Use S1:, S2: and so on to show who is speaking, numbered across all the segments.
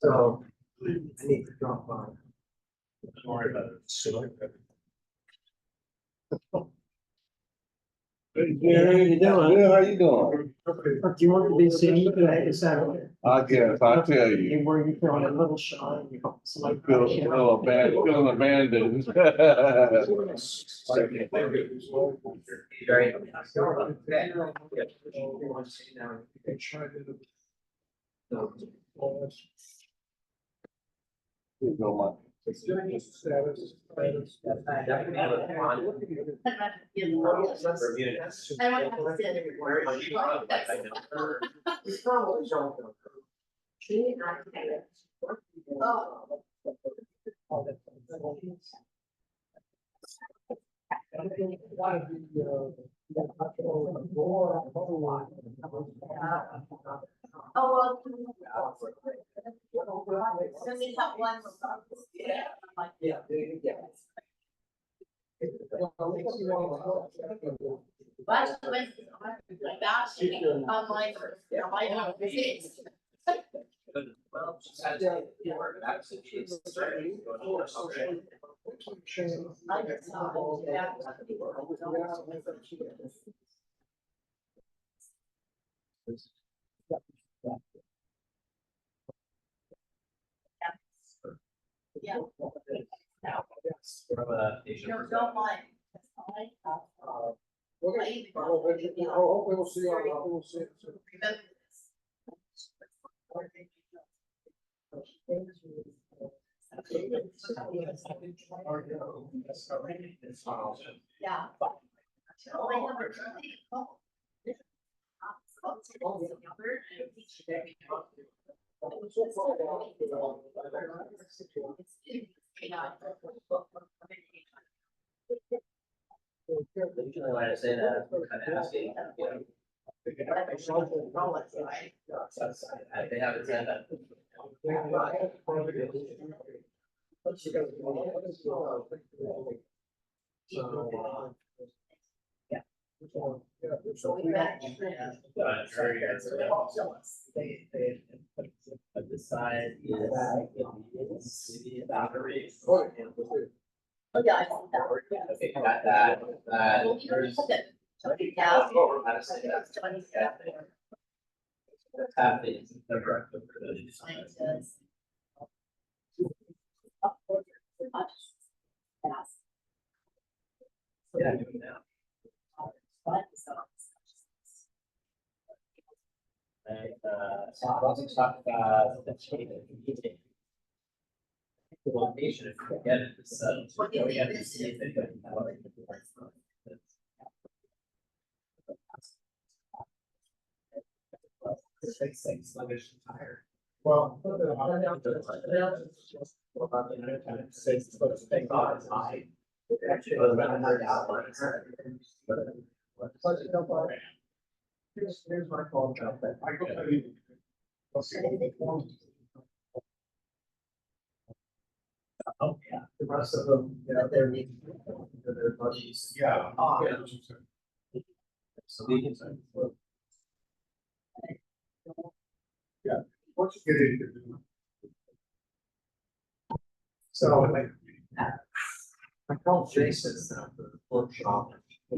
S1: So I need to drop by.
S2: Don't worry about it.
S1: Hey, how you doing?
S3: Good, how you doing?
S1: Do you want to be seen today? Is that okay?
S3: I guess, I tell you.
S1: Were you feeling a little shy?
S3: I feel abandoned, feeling abandoned. Here you go, Mike.
S4: Oh, well. Let me have one.
S1: Yeah.
S4: Last Wednesday, my gosh, online first, I know, it's.
S2: Well,
S4: I just saw, yeah. Yeah. Don't mind.
S1: We'll see.
S4: Remember this. Yeah.
S2: usually when I say that, I'm kind of asking, you know. They haven't said that. But the size is about a race.
S4: Oh, yeah, I saw that.
S2: Okay, got that.
S4: Well, you already
S2: There's.
S4: said that.
S2: How to say that? Half is the correct. Yeah, I do now. The location, if you get it, we have to see if it. Sluggish and tired.
S1: Well. Here's my call.
S2: Oh, yeah.
S1: The rest of them, they're meeting. Their buddies.
S2: Yeah. So we can.
S1: Yeah. Once you get into. So I called Jason now for the workshop.
S4: I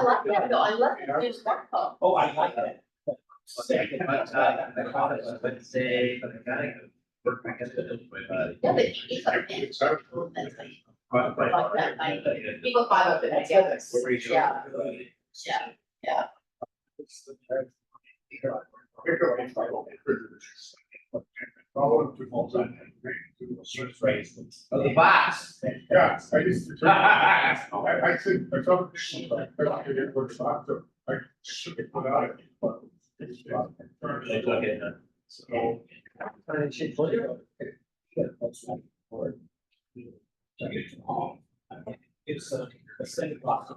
S4: like that though, I love the new smartphone.
S2: Oh, I like that. I caught it Wednesday, but I gotta work back at the.
S4: Yeah, but it's like. Like that, like, people find out that, yeah. Yeah.
S2: The box.
S5: Yeah, I used to. I think, I thought. I did work stop, so I should have put out.
S2: They took it.
S5: So.
S2: It's a second box.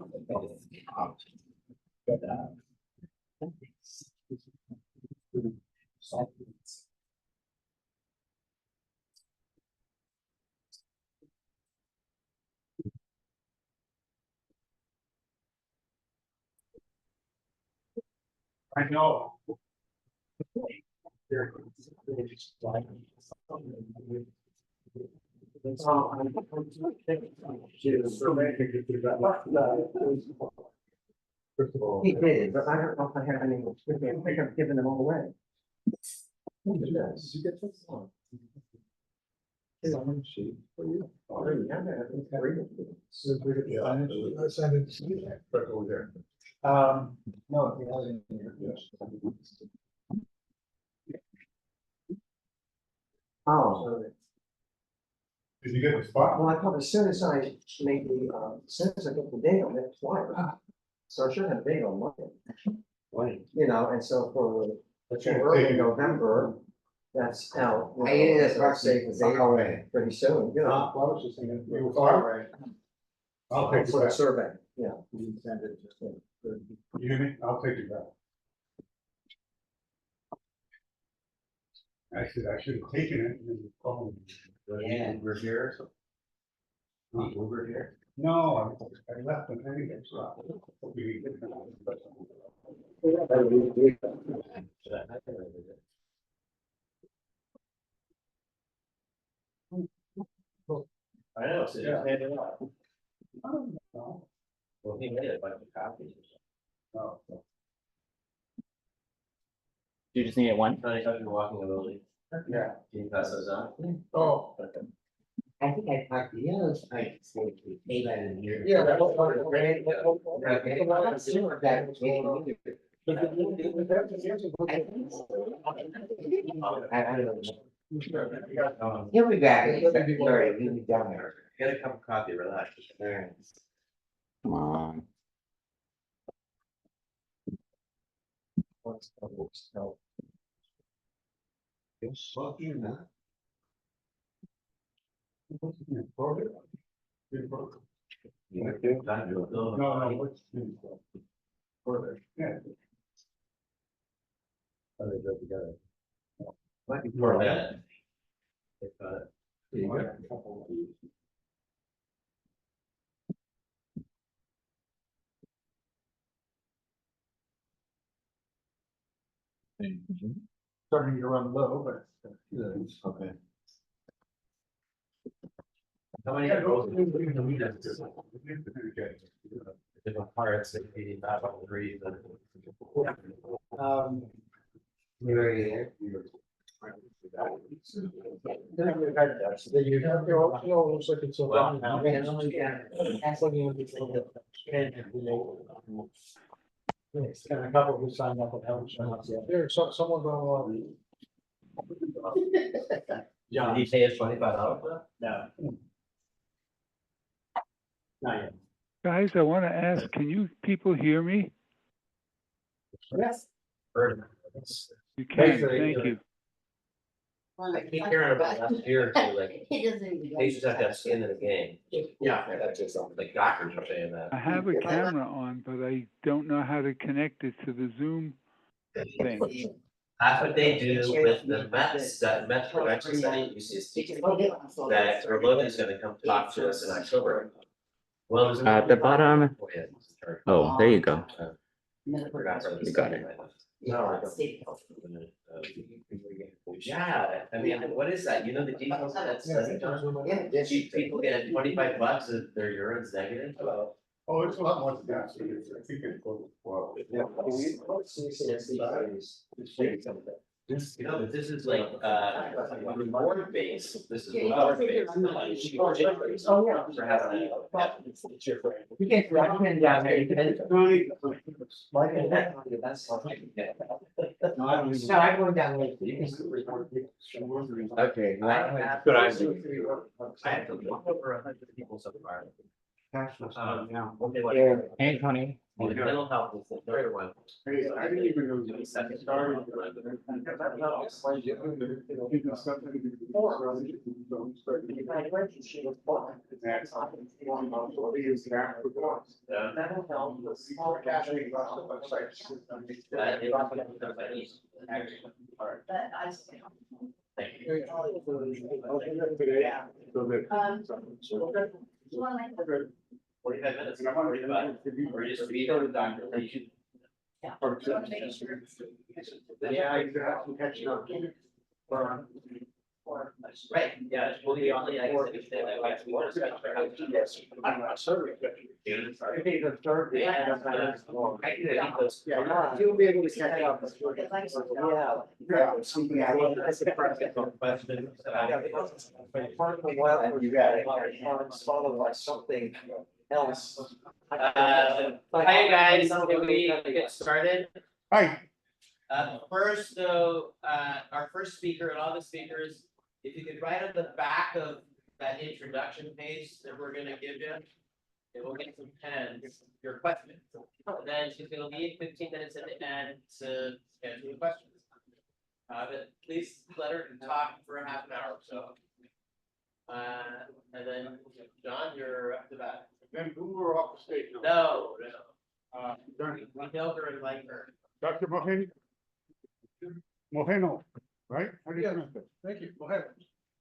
S5: I know. First of all.
S1: He did, but I don't know if I have any, I think I've given them all away.
S5: Yes, you get this one. Sign sheet for you. Yeah, I sent it to you, right over there.
S1: No, it wasn't.
S5: Yes.
S1: Oh,
S5: Did you get the spot?
S1: well, I thought as soon as I made the, as soon as I got the date on it, it's flyer. So I should have a date on Monday. You know, and so for early November, that's out. You know,
S6: Yes,
S1: I'll save the date
S6: already.
S1: pretty soon, you know.
S5: Well, I was just thinking, you were far. I'll take
S1: For
S5: you
S1: the
S5: back.
S1: survey, yeah. You can send it just,
S5: You hear me? I'll take you back. I said, I should have taken it and then called.
S2: Yeah, we're here, so. Uber here.
S5: No, I left them anyway, so.
S2: I know, so just hand it out.
S5: No,
S2: Well, he made a bunch of copies or
S5: no.
S7: You just need it one?
S2: something. Tony, you're walking a little.
S5: Yeah.
S2: Can you pass those on?
S5: Oh.
S2: Okay.
S6: I think I talked to you, I said, hey, that in here.
S1: Yeah, that was part of it.
S6: Okay, well, I'm sure that was getting you. I don't know. He'll be back, he'll be down there.
S2: Get a cup of coffee, relax.
S6: Alright.
S7: Come on.
S5: Well, you know. No, no, what's. Yeah.
S2: How they go together.
S1: Might be
S2: For
S1: part of
S2: that. If,
S1: There you go.
S5: Starting to run low, but.
S2: Okay. How many? Different parts, that we have all three.
S6: You're here.
S5: Looks like it's a.
S1: And a couple who signed up with health insurance.
S5: There, someone going
S2: Did he pay us $25?
S1: No. Not yet.
S8: Guys, I want to ask, can you people hear me?
S1: Yes.
S8: You can,
S1: Basically,
S8: thank you.
S2: I keep hearing about last year or two, like,
S4: He doesn't even.
S2: patients have to have skin in the game.
S1: Yeah.
S2: That's just something, like doctors are saying that.
S8: I have a camera on, but I don't know how to connect it to the Zoom thing.
S2: That's what they do with the Mets, that Mets production study, you see, that Logan is gonna come talk to us in October. Well, there's.
S7: At the bottom. Oh, there you go.
S2: You
S7: got it.
S2: No, yeah, I mean, what is that? You know the details of that study, John? People get $25 if their urine's negative.
S5: Oh, it's a lot more than that, so I think it's close. Well.
S2: This, you know, but this is like, reward based, this is reward based.
S1: Oh, yeah.
S2: For having
S6: You can, I've been down there, you can.
S1: That's not.
S5: No, I don't even.
S6: No, I'm going down there. Okay.
S2: Good idea. I have to look over 100 people so far. Okay, what?
S7: Hey, Tony.
S2: Mental health is the third one.
S5: Hey, I didn't even know.
S2: The second.
S5: Started.
S2: Mental health.
S4: But I.
S2: Thank you.
S4: You wanna make the-
S2: 45 minutes. 45. Or you just read over the doctor.
S1: Yeah, exactly, catching up.
S2: Right, yeah, well, the only, I guess, understand that we have to more special.
S1: I'm not certain. Maybe the third.
S2: Yeah.
S1: Yeah, you'll be able to catch up. Yeah.
S2: Question.
S1: Part of the weather, you got it, it's followed by something else.
S2: Hi guys, can we get started?
S5: Hi.
S2: First though, our first speaker and all the speakers, if you could write on the back of that introduction page that we're gonna give you. And we'll get some pens, your questions, and then she's gonna leave 15 minutes at the end to answer the questions. But please let her talk for a half an hour or so. And then, John, you're up to bat.
S5: Then who were off the stage?
S2: No.
S5: Dr.
S2: We know her and like her.
S5: Mojeno, right? How do you
S9: Yes.
S5: pronounce it?
S9: Thank you. Go ahead.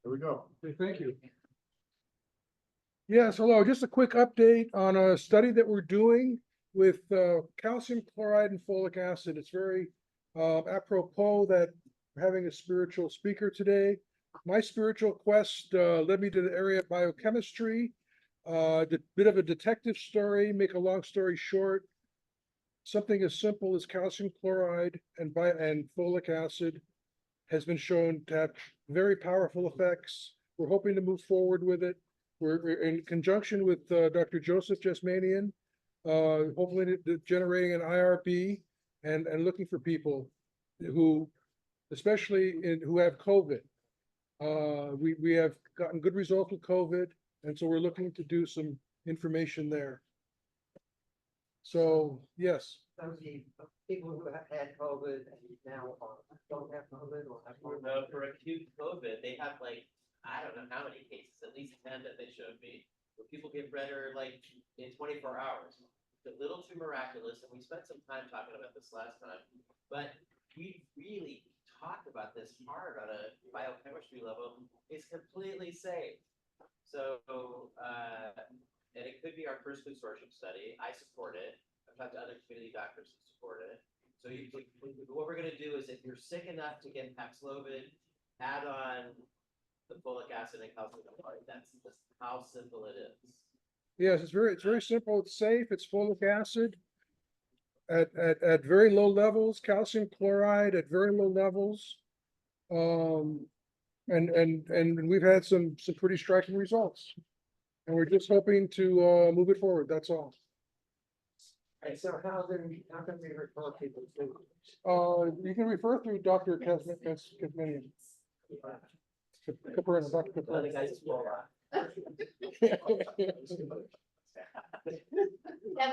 S5: There we go.
S9: Okay, thank you. Yes, hello, just a quick update on a study that we're doing with calcium chloride and folic acid. It's very apropos that we're having a spiritual speaker today. My spiritual quest led me to the area of biochemistry. Bit of a detective story, make a long story short. Something as simple as calcium chloride and folic acid has been shown to have very powerful effects. We're hoping to move forward with it. We're in conjunction with Dr. Joseph Jasmanian, hopefully generating an IRB and looking for people who, especially who have COVID. We have gotten good results with COVID, and so we're looking to do some information there. So, yes.
S1: People who have had COVID and now don't have COVID or have.
S2: No, for acute COVID, they have like, I don't know how many cases, at least 10 that they showed me, where people get better like in 24 hours. It's a little too miraculous, and we spent some time talking about this last time, but we really talked about this hard on a biochemistry level. It's completely safe. So, and it could be our first consortium study. I support it. I've talked to other community doctors who support it. So what we're gonna do is if you're sick enough to get Paxlovid, add on the folic acid and calcium chloride. That's just how simple it is.
S9: Yes, it's very simple. It's safe. It's folic acid at very low levels, calcium chloride at very low levels. And we've had some pretty striking results. And we're just hoping to move it forward. That's all.
S1: And so how can we refer people to?
S9: You can refer through Dr. Kazmanian. Caperna, Dr.
S2: The other
S9: Caperna.
S2: guys is well,
S4: That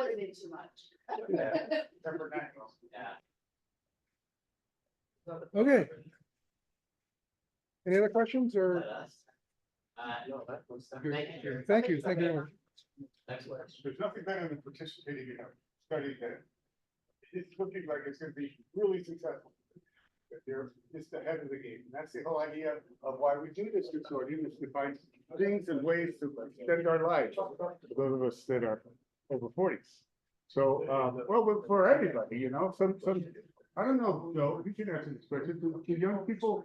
S4: would have been too much.
S5: Number 9.
S2: yeah.
S9: Okay. Any other questions or?
S2: Let us. No, that was. Thank you.
S9: Thank you very much.
S2: Excellent.
S5: There's nothing better than participating in a study that it's looking like it's gonna be really successful. That they're just ahead of the game. And that's the whole idea of why we do this consortium, is to find things and ways to extend our lives, for those of us that are over 40s. So, well, for everybody, you know, some, I don't know, Joe, you can answer this question. Do young people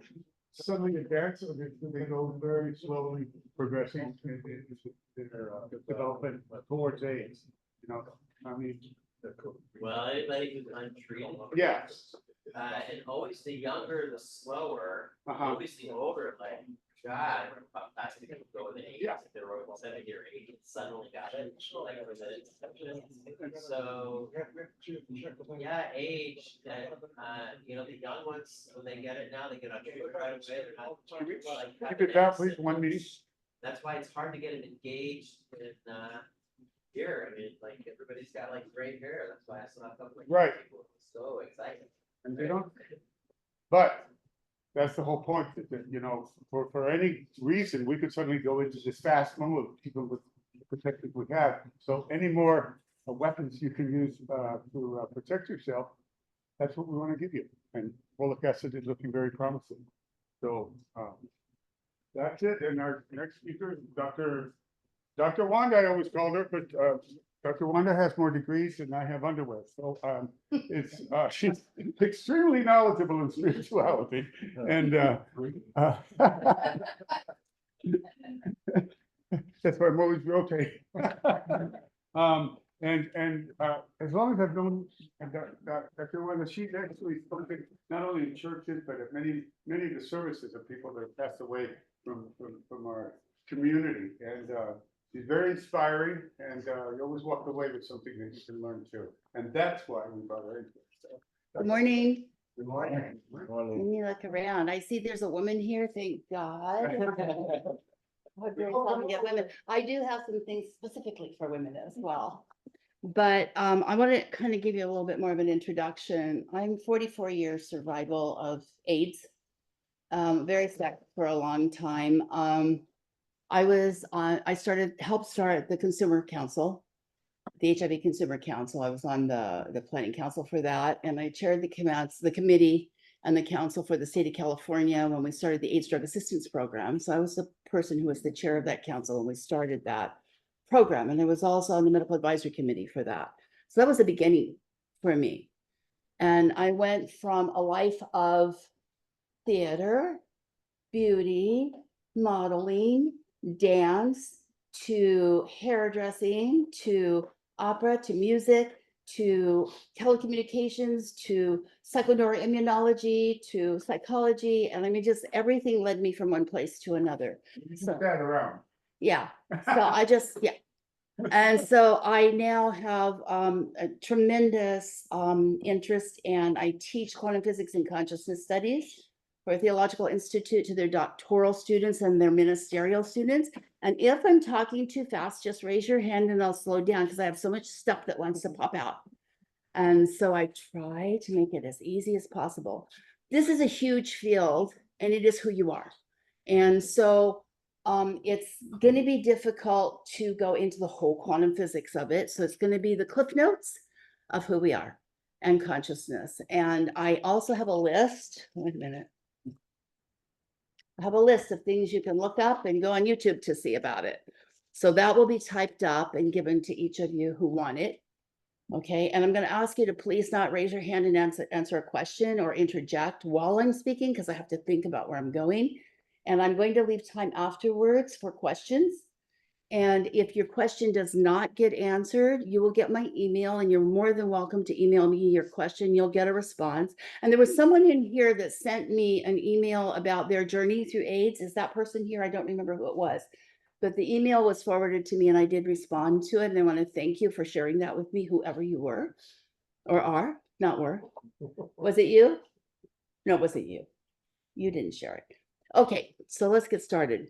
S5: suddenly advance, or do they go very slowly progressing in their development towards AIDS? You know, I mean.
S2: Well, anybody who's untreated.
S5: Yes.
S2: And always the younger, the slower, always the older, like, God, that's the people go with age.
S5: Yeah.
S2: If they were 70 or 80, and suddenly got it, like, for the inception. So, yeah, age, that, you know, the young ones, when they get it now, they get on treatment right away, they're not. like,
S5: Keep it down, please, 1 meeting.
S2: That's why it's hard to get them engaged in, here. I mean, like, everybody's got like gray hair, that's why I still have like.
S5: Right.
S2: People, it's so exciting.
S5: And they don't, but that's the whole point, that, you know, for any reason, we could suddenly go into this fast mode, people with the protective we have. So any more weapons you can use to protect yourself, that's what we want to give you. And folic acid is looking very promising. So that's it. And our next speaker is Dr. Wanda, I always called her, but Dr. Wanda has more degrees than I have underwear, so it's she's extremely knowledgeable in spirituality, and that's why I'm always rotating. As long as I've known Dr. Wanda, she's actually spoken not only in churches, but at many of the services of people that have passed away from our community, and she's very inspiring, and you always walk away with something that you can learn too, and that's why we brought her in. So,
S10: Good morning.
S1: Good morning.
S10: Let me look around. I see there's a woman here, thank God. What very seldom get women. I do have some things specifically for women as well. But I want to kind of give you a little bit more of an introduction. I'm 44 years survival of AIDS. Very sick for a long time. I helped start the Consumer Council, the HIV Consumer Council. I was on the planning council for that, and I chaired the committee and the council for the state of California when we started the AIDS drug assistance program. So I was the person who was the chair of that council when we started that program, and I was also on the medical advisory committee for that. So that was the beginning for me. And I went from a life of theater, beauty, modeling, dance, to hairdressing, to opera, to music, to telecommunications, to psychoneuroimmunology, to psychology. And I mean, just everything led me from one place to another.
S5: So that around.
S10: Yeah. So yeah. And so I now have a tremendous interest, and I teach quantum physics and consciousness studies for Theological Institute to their doctoral students and their ministerial students. And if I'm talking too fast, just raise your hand and I'll slow down, because I have so much stuff that wants to pop out. And so I try to make it as easy as possible. This is a huge field, and it is who you are. And so it's going to be difficult to go into the whole quantum physics of it. So it's going to be the cliff notes of who we are and consciousness. And I also have a list. Wait a minute. I have a list of things you can look up and go on YouTube to see about it. So that will be typed up and given to each of you who want it. Okay, and I'm going to ask you to please not raise your hand and answer a question or interject while I'm speaking, because I have to think about where I'm going. And I'm going to leave time afterwards for questions. And if your question does not get answered, you will get my email, and you're more than welcome to email me your question. You'll get a response. And there was someone in here that sent me an email about their journey through AIDS. Is that person here? I don't remember who it was, but the email was forwarded to me and I did respond to it. And I want to thank you for sharing that with me, whoever you were or are, not were. Was it you? No, it wasn't you. You didn't share it. Okay, so let's get started.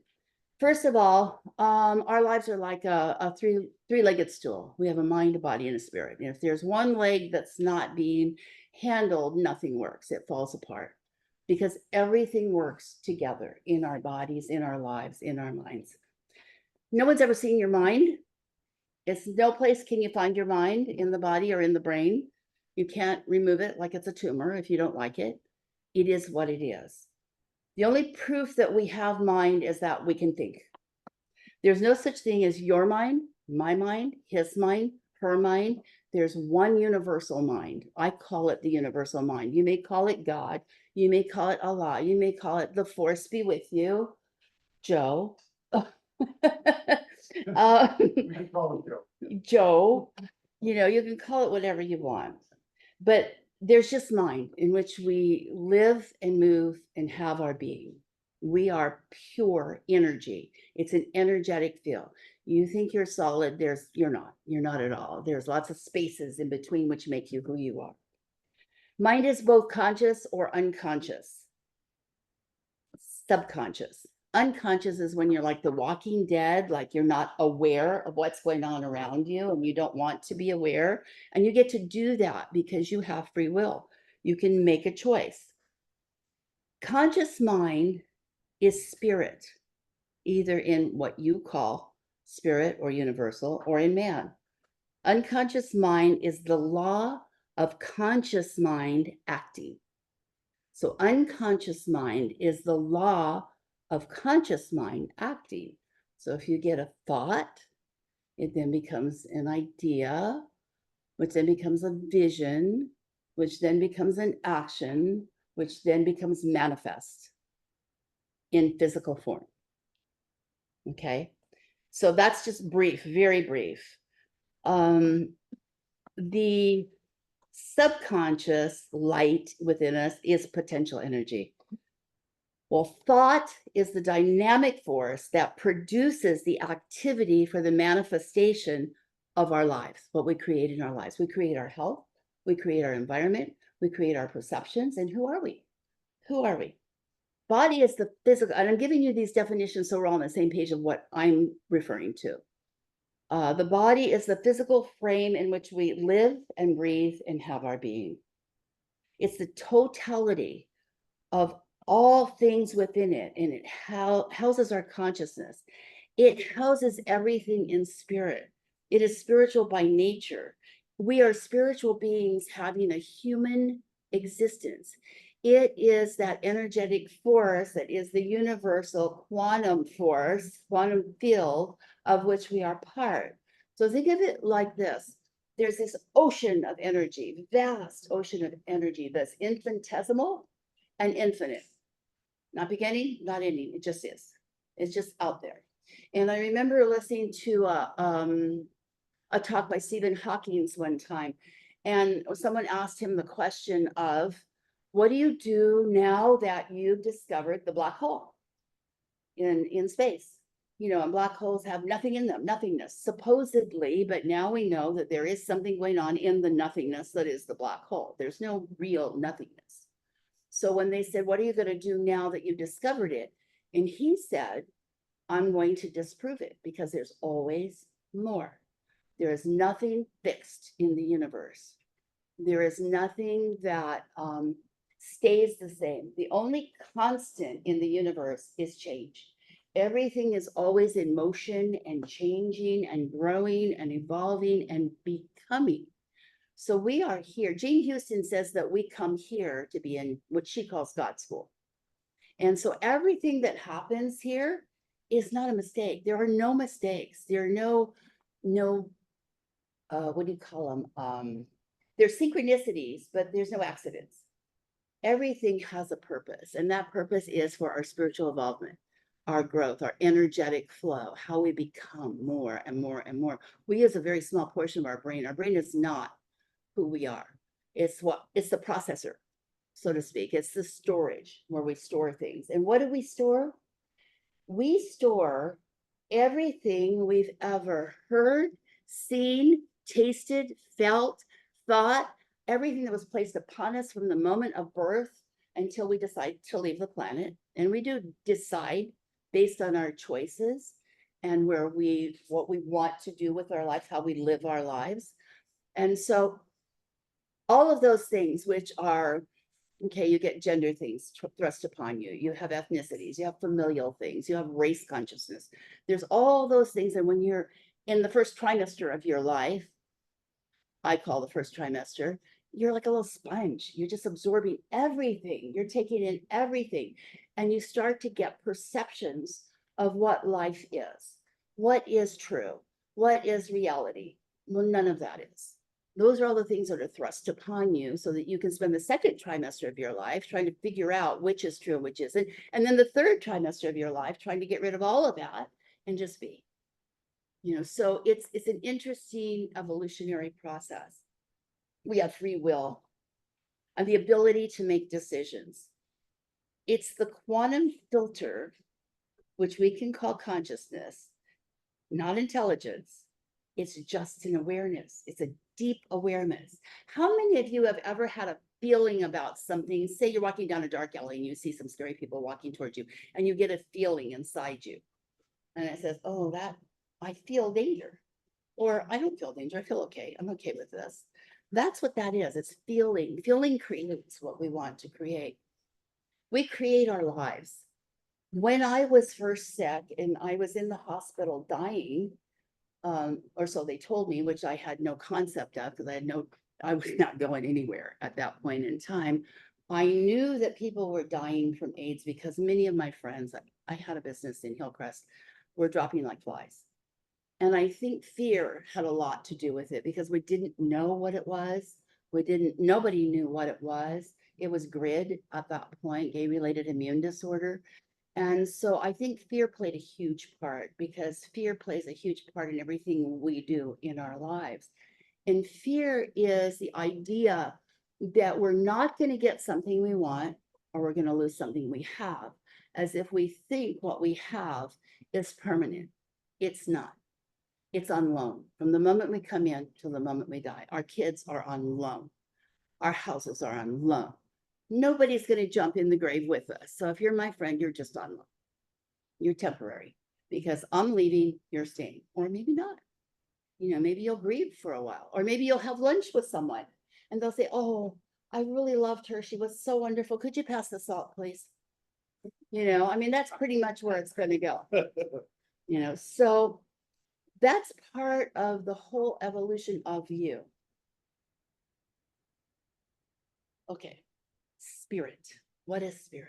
S10: First of all, our lives are like a three-legged stool. We have a mind, a body, and a spirit. And if there's one leg that's not being handled, nothing works. It falls apart, because everything works together in our bodies, in our lives, in our minds. No one's ever seen your mind. It's no place can you find your mind, in the body or in the brain. You can't remove it like it's a tumor if you don't like it. It is what it is. The only proof that we have mind is that we can think. There's no such thing as your mind, my mind, his mind, her mind. There's one universal mind. I call it the universal mind. You may call it God. You may call it Allah. You may call it the force be with you, Joe.
S5: We can call it
S10: Joe, you know, you can call it whatever you want, but there's just mind in which we live and move and have our being. We are pure energy. It's an energetic field. You think you're solid, you're not at all. There's lots of spaces in between which make you who you are. Mind is both conscious or unconscious, subconscious. Unconscious is when you're like the Walking Dead, like you're not aware of what's going on around you and you don't want to be aware. And you get to do that because you have free will. You can make a choice. Conscious mind is spirit, either in what you call spirit or universal, or in man. Unconscious mind is the law of conscious mind acting. So unconscious mind is the law of conscious mind acting. So if you get a thought, It then becomes an idea, which then becomes a vision, which then becomes an action, which then becomes manifest in physical form. Okay, so that's just brief, very brief. The subconscious light within us is potential energy. Well, thought is the dynamic force that produces the activity for the manifestation of our lives, what we create in our lives. We create our health, we create our environment, we create our perceptions, and who are we? Who are we? Body is the physical, and I'm giving you these definitions so we're all on the same page of what I'm referring to. The body is the physical frame in which we live and breathe and have our being. It's the totality of all things within it, and it houses our consciousness. It houses everything in spirit. It is spiritual by nature. We are spiritual beings having a human existence. It is that energetic force that is the universal quantum force, quantum field of which we are part. So think of it like this. There's this ocean of energy, vast ocean of energy that's infinitesimal and infinite. Not beginning, not ending, it just is. It's just out there. And I remember listening to a talk by Stephen Hawking one time, and someone asked him the question of, what do you do now that you've discovered the black hole in space? You know, and black holes have nothing in them, nothingness, supposedly, but now we know that there is something going on in the nothingness that is the black hole. There's no real nothingness. So when they said, what are you going to do now that you've discovered it? And he said, I'm going to disprove it because there's always more. There is nothing fixed in the universe. There is nothing that stays the same. The only constant in the universe is change. Everything is always in motion and changing and growing and evolving and becoming. So we are here. Jean Houston says that we come here to be in what she calls God school. And so everything that happens here is not a mistake. There are no mistakes. There are no what do you call them? There's synchronicities, but there's no accidents. Everything has a purpose, and that purpose is for our spiritual involvement, our growth, our energetic flow, how we become more and more and more. We use a very small portion of our brain. Our brain is not who we are. It's the processor, so to speak. It's the storage where we store things. And what do we store? We store everything we've ever heard, seen, tasted, felt, thought, everything that was placed upon us from the moment of birth until we decide to leave the planet. And we do decide based on our choices and what we want to do with our life, how we live our lives. And so all of those things, which are, okay, you get gender things thrust upon you. You have ethnicities, you have familial things, you have race consciousness. There's all those things. And when you're in the first trimester of your life, I call the first trimester, you're like a little sponge. You're just absorbing everything. You're taking in everything. And you start to get perceptions of what life is. What is true? What is reality? Well, none of that is. Those are all the things that are thrust upon you so that you can spend the second trimester of your life trying to figure out which is true and which isn't. And then the third trimester of your life trying to get rid of all of that and just be. You know, so it's an interesting evolutionary process. We have free will and the ability to make decisions. It's the quantum filter, which we can call consciousness, not intelligence. It's just an awareness. It's a deep awareness. How many of you have ever had a feeling about something? Say you're walking down a dark alley and you see some scary people walking towards you and you get a feeling inside you. And it says, oh, I feel danger. Or I don't feel danger. I feel okay. I'm okay with this. That's what that is. It's feeling. Feeling creates what we want to create. We create our lives. When I was first sick and I was in the hospital dying, or so they told me, which I had no concept of because I was not going anywhere at that point in time. I knew that people were dying from AIDS because many of my friends, I had a business in Hillcrest, were dropping like flies. And I think fear had a lot to do with it because we didn't know what it was. Nobody knew what it was. It was GRID at that point, gay-related immune disorder. And so I think fear played a huge part because fear plays a huge part in everything we do in our lives. And fear is the idea that we're not going to get something we want or we're going to lose something we have, as if we think what we have is permanent. It's not. It's on loan. From the moment we come in till the moment we die, our kids are on loan. Our houses are on loan. Nobody's going to jump in the grave with us. So if you're my friend, you're just on loan. You're temporary because I'm leaving, you're staying, or maybe not. You know, maybe you'll grieve for a while, or maybe you'll have lunch with someone and they'll say, oh, I really loved her. She was so wonderful. Could you pass the salt, please? You know, I mean, that's pretty much where it's going to go. You know, so that's part of the whole evolution of you. Okay, spirit. What is spirit?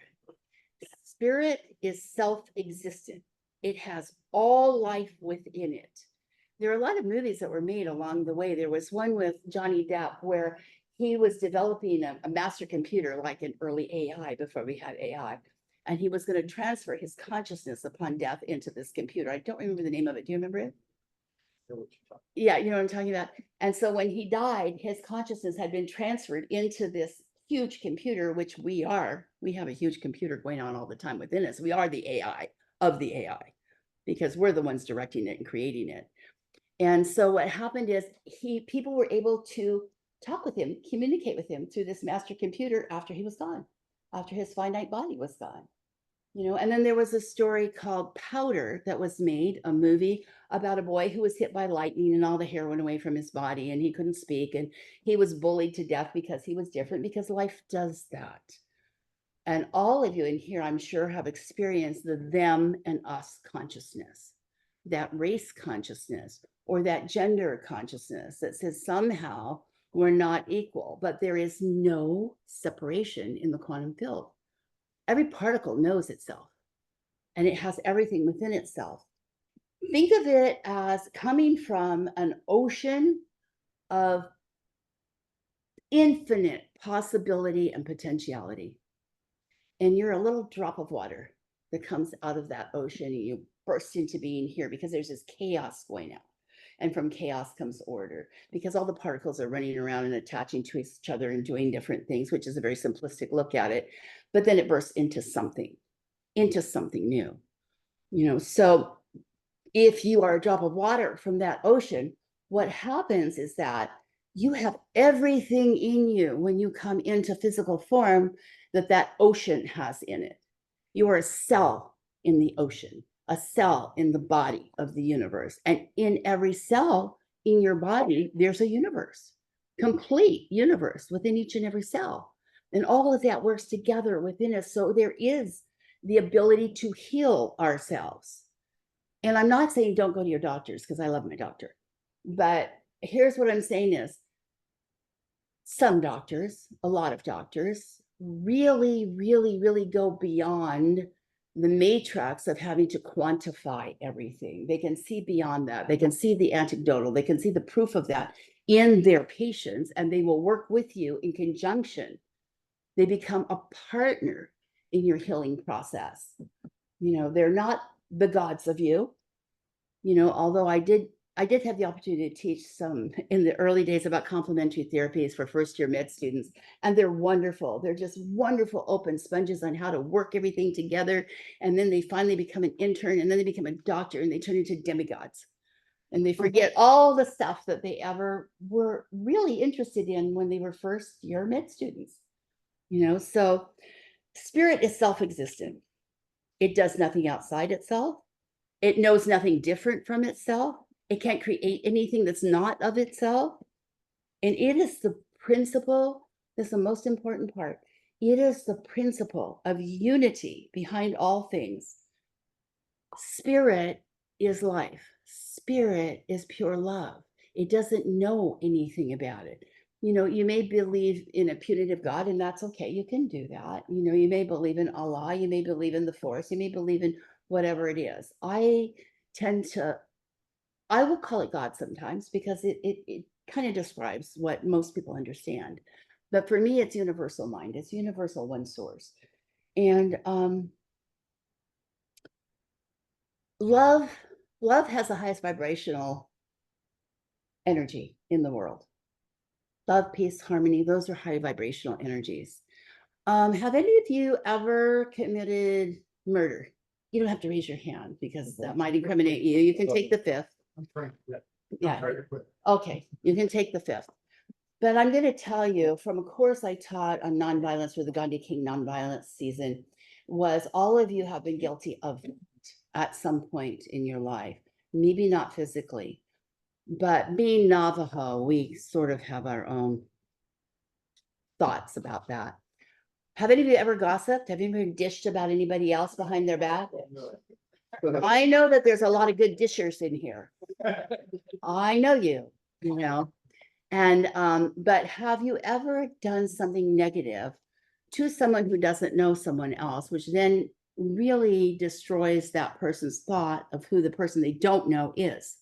S10: Spirit is self-existent. It has all life within it. There are a lot of movies that were made along the way. There was one with Johnny Depp where he was developing a master computer, like an early AI before we had AI. And he was going to transfer his consciousness upon death into this computer. I don't remember the name of it. Do you remember it? Yeah, you know what I'm talking about. And so when he died, his consciousness had been transferred into this huge computer, which we are. We have a huge computer going on all the time within us. We are the AI of the AI because we're the ones directing it and creating it. And so what happened is people were able to talk with him, communicate with him through this master computer after he was gone, after his finite body was gone. You know, and then there was a story called Powder that was made, a movie about a boy who was hit by lightning and all the hair went away from his body and he couldn't speak and he was bullied to death because he was different, because life does that. And all of you in here, I'm sure, have experienced the them and us consciousness, that race consciousness, or that gender consciousness that says somehow we're not equal, but there is no separation in the quantum field. Every particle knows itself and it has everything within itself. Think of it as coming from an ocean of infinite possibility and potentiality. And you're a little drop of water that comes out of that ocean and you burst into being here because there's this chaos going out. And from chaos comes order because all the particles are running around and attaching to each other and doing different things, which is a very simplistic look at it. But then it bursts into something new. You know, so if you are a drop of water from that ocean, what happens is that you have everything in you when you come into physical form that ocean has in it. You are a cell in the ocean, a cell in the body of the universe. And in every cell in your body, there's a universe, complete universe within each and every cell. And all of that works together within us. So there is the ability to heal ourselves. And I'm not saying don't go to your doctors because I love my doctor. But here's what I'm saying is some doctors, a lot of doctors, really, really, really go beyond the matrix of having to quantify everything. They can see beyond that. They can see the anecdotal. They can see the proof of that in their patients, and they will work with you in conjunction. They become a partner in your healing process. You know, they're not the gods of you. You know, although I did have the opportunity to teach some in the early days about complementary therapies for first-year med students, and they're wonderful. They're just wonderful open sponges on how to work everything together. And then they finally become an intern, and then they become a doctor, and they turn into demigods. And they forget all the stuff that they ever were really interested in when they were first-year med students. You know, so spirit is self-existent. It does nothing outside itself. It knows nothing different from itself. It can't create anything that's not of itself. And it is the principle, that's the most important part. It is the principle of unity behind all things. Spirit is life. Spirit is pure love. It doesn't know anything about it. You know, you may believe in a punitive God, and that's okay. You can do that. You know, you may believe in Allah. You may believe in the force. You may believe in whatever it is. I tend to I will call it God sometimes because it kind of describes what most people understand. But for me, it's universal mind. It's universal one source. And love has the highest vibrational energy in the world. Love, peace, harmony, those are high vibrational energies. Have any of you ever committed murder? You don't have to raise your hand because that might incriminate you. You can take the fifth.
S5: I'm trying, yeah.
S10: Yeah. Okay, you can take the fifth. But I'm going to tell you from a course I taught on nonviolence for the Gandhi King nonviolence season was all of you have been guilty of it at some point in your life. Maybe not physically, but being Navajo, we sort of have our own thoughts about that. Have any of you ever gossiped? Have you ever dished about anybody else behind their back? I know that there's a lot of good dishers in here. I know you know. And but have you ever done something negative to someone who doesn't know someone else, which then really destroys that person's thought of who the person they don't know is?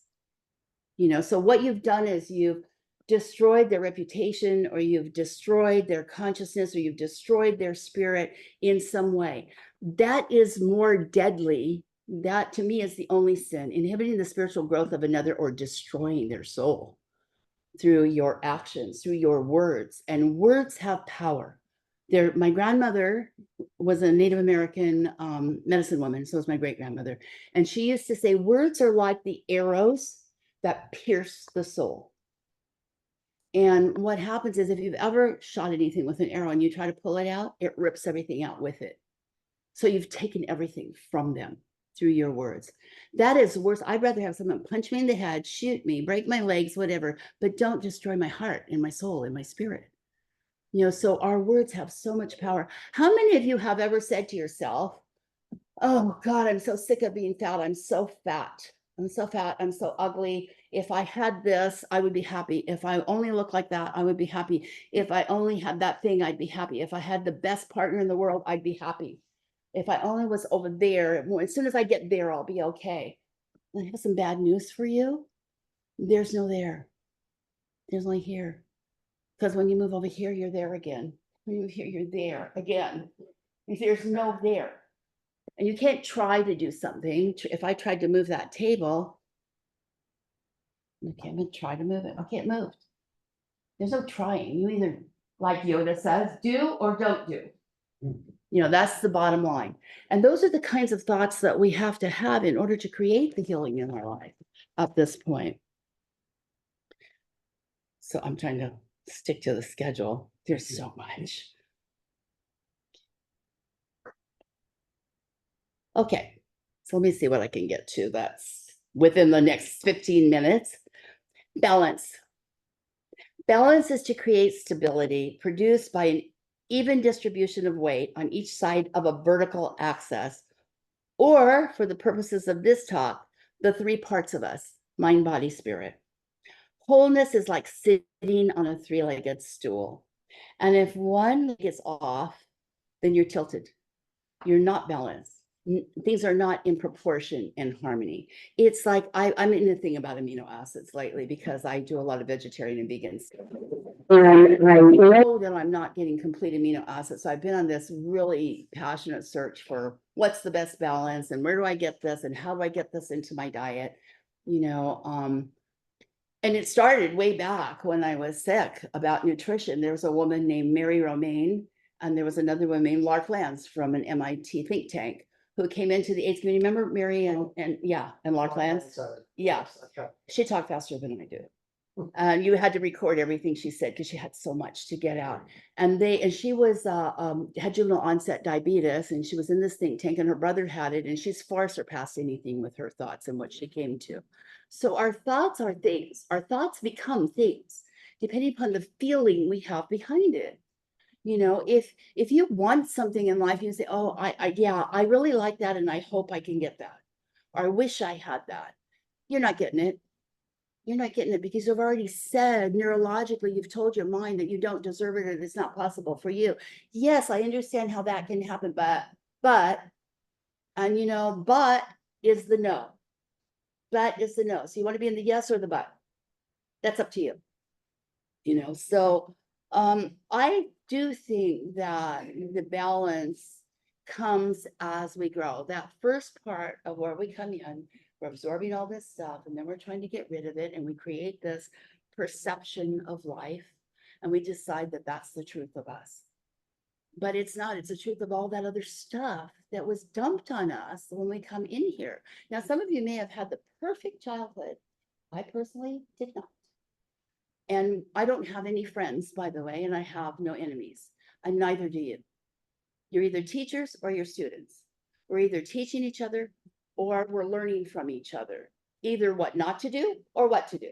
S10: You know, so what you've done is you've destroyed their reputation, or you've destroyed their consciousness, or you've destroyed their spirit in some way. That is more deadly. That to me is the only sin, inhibiting the spiritual growth of another or destroying their soul through your actions, through your words. And words have power. My grandmother was a Native American medicine woman, so was my great grandmother. And she used to say, words are like the arrows that pierce the soul. And what happens is if you've ever shot anything with an arrow and you try to pull it out, it rips everything out with it. So you've taken everything from them through your words. That is worse. I'd rather have someone punch me in the head, shoot me, break my legs, whatever, but don't destroy my heart and my soul and my spirit. You know, so our words have so much power. How many of you have ever said to yourself, oh God, I'm so sick of being fat. I'm so fat. I'm so fat. I'm so ugly. If I had this, I would be happy. If I only looked like that, I would be happy. If I only had that thing, I'd be happy. If I had the best partner in the world, I'd be happy. If I only was over there, as soon as I get there, I'll be okay. I have some bad news for you. There's no there. There's only here. Because when you move over here, you're there again. When you move here, you're there again. There's no there. And you can't try to do something. If I tried to move that table, okay, I'm gonna try to move it. Okay, it moved. There's no trying. You either, like Yoda says, do or don't do. You know, that's the bottom line. And those are the kinds of thoughts that we have to have in order to create the healing in our life at this point. So I'm trying to stick to the schedule. There's so much. Okay, so let me see what I can get to. That's within the next 15 minutes. Balance. Balance is to create stability produced by an even distribution of weight on each side of a vertical axis, or for the purposes of this talk, the three parts of us, mind, body, spirit. Wholeness is like sitting on a three-legged stool. And if one leg is off, then you're tilted. You're not balanced. Things are not in proportion and harmony. It's like I'm in a thing about amino acids lately because I do a lot of vegetarian and vegan stuff. And I know that I'm not getting complete amino acids. So I've been on this really passionate search for what's the best balance and where do I get this and how do I get this into my diet? You know, and it started way back when I was sick about nutrition. There was a woman named Mary Romaine, and there was another woman named Lark Lance from an MIT think tank who came into the AIDS community. Remember Mary and Lark Lance? Yeah, she talked faster than I do. And you had to record everything she said because she had so much to get out. And she was had juvenile onset diabetes, and she was in this think tank, and her brother had it, and she's far surpassed anything with her thoughts and what she came to. So our thoughts are things. Our thoughts become things depending upon the feeling we have behind it. You know, if you want something in life, you say, oh, I really like that, and I hope I can get that, or I wish I had that. You're not getting it. You're not getting it because you've already said neurologically, you've told your mind that you don't deserve it or it's not possible for you. Yes, I understand how that can happen, but, and you know, but is the no. but is the no. So you want to be in the yes or the but? That's up to you. You know, so I do think that the balance comes as we grow. That first part of where we come in, we're absorbing all this stuff and then we're trying to get rid of it and we create this perception of life and we decide that that's the truth of us. But it's not, it's the truth of all that other stuff that was dumped on us when we come in here. Now, some of you may have had the perfect childhood. I personally did not. And I don't have any friends, by the way, and I have no enemies, and neither do you. You're either teachers or you're students. We're either teaching each other or we're learning from each other, either what not to do or what to do.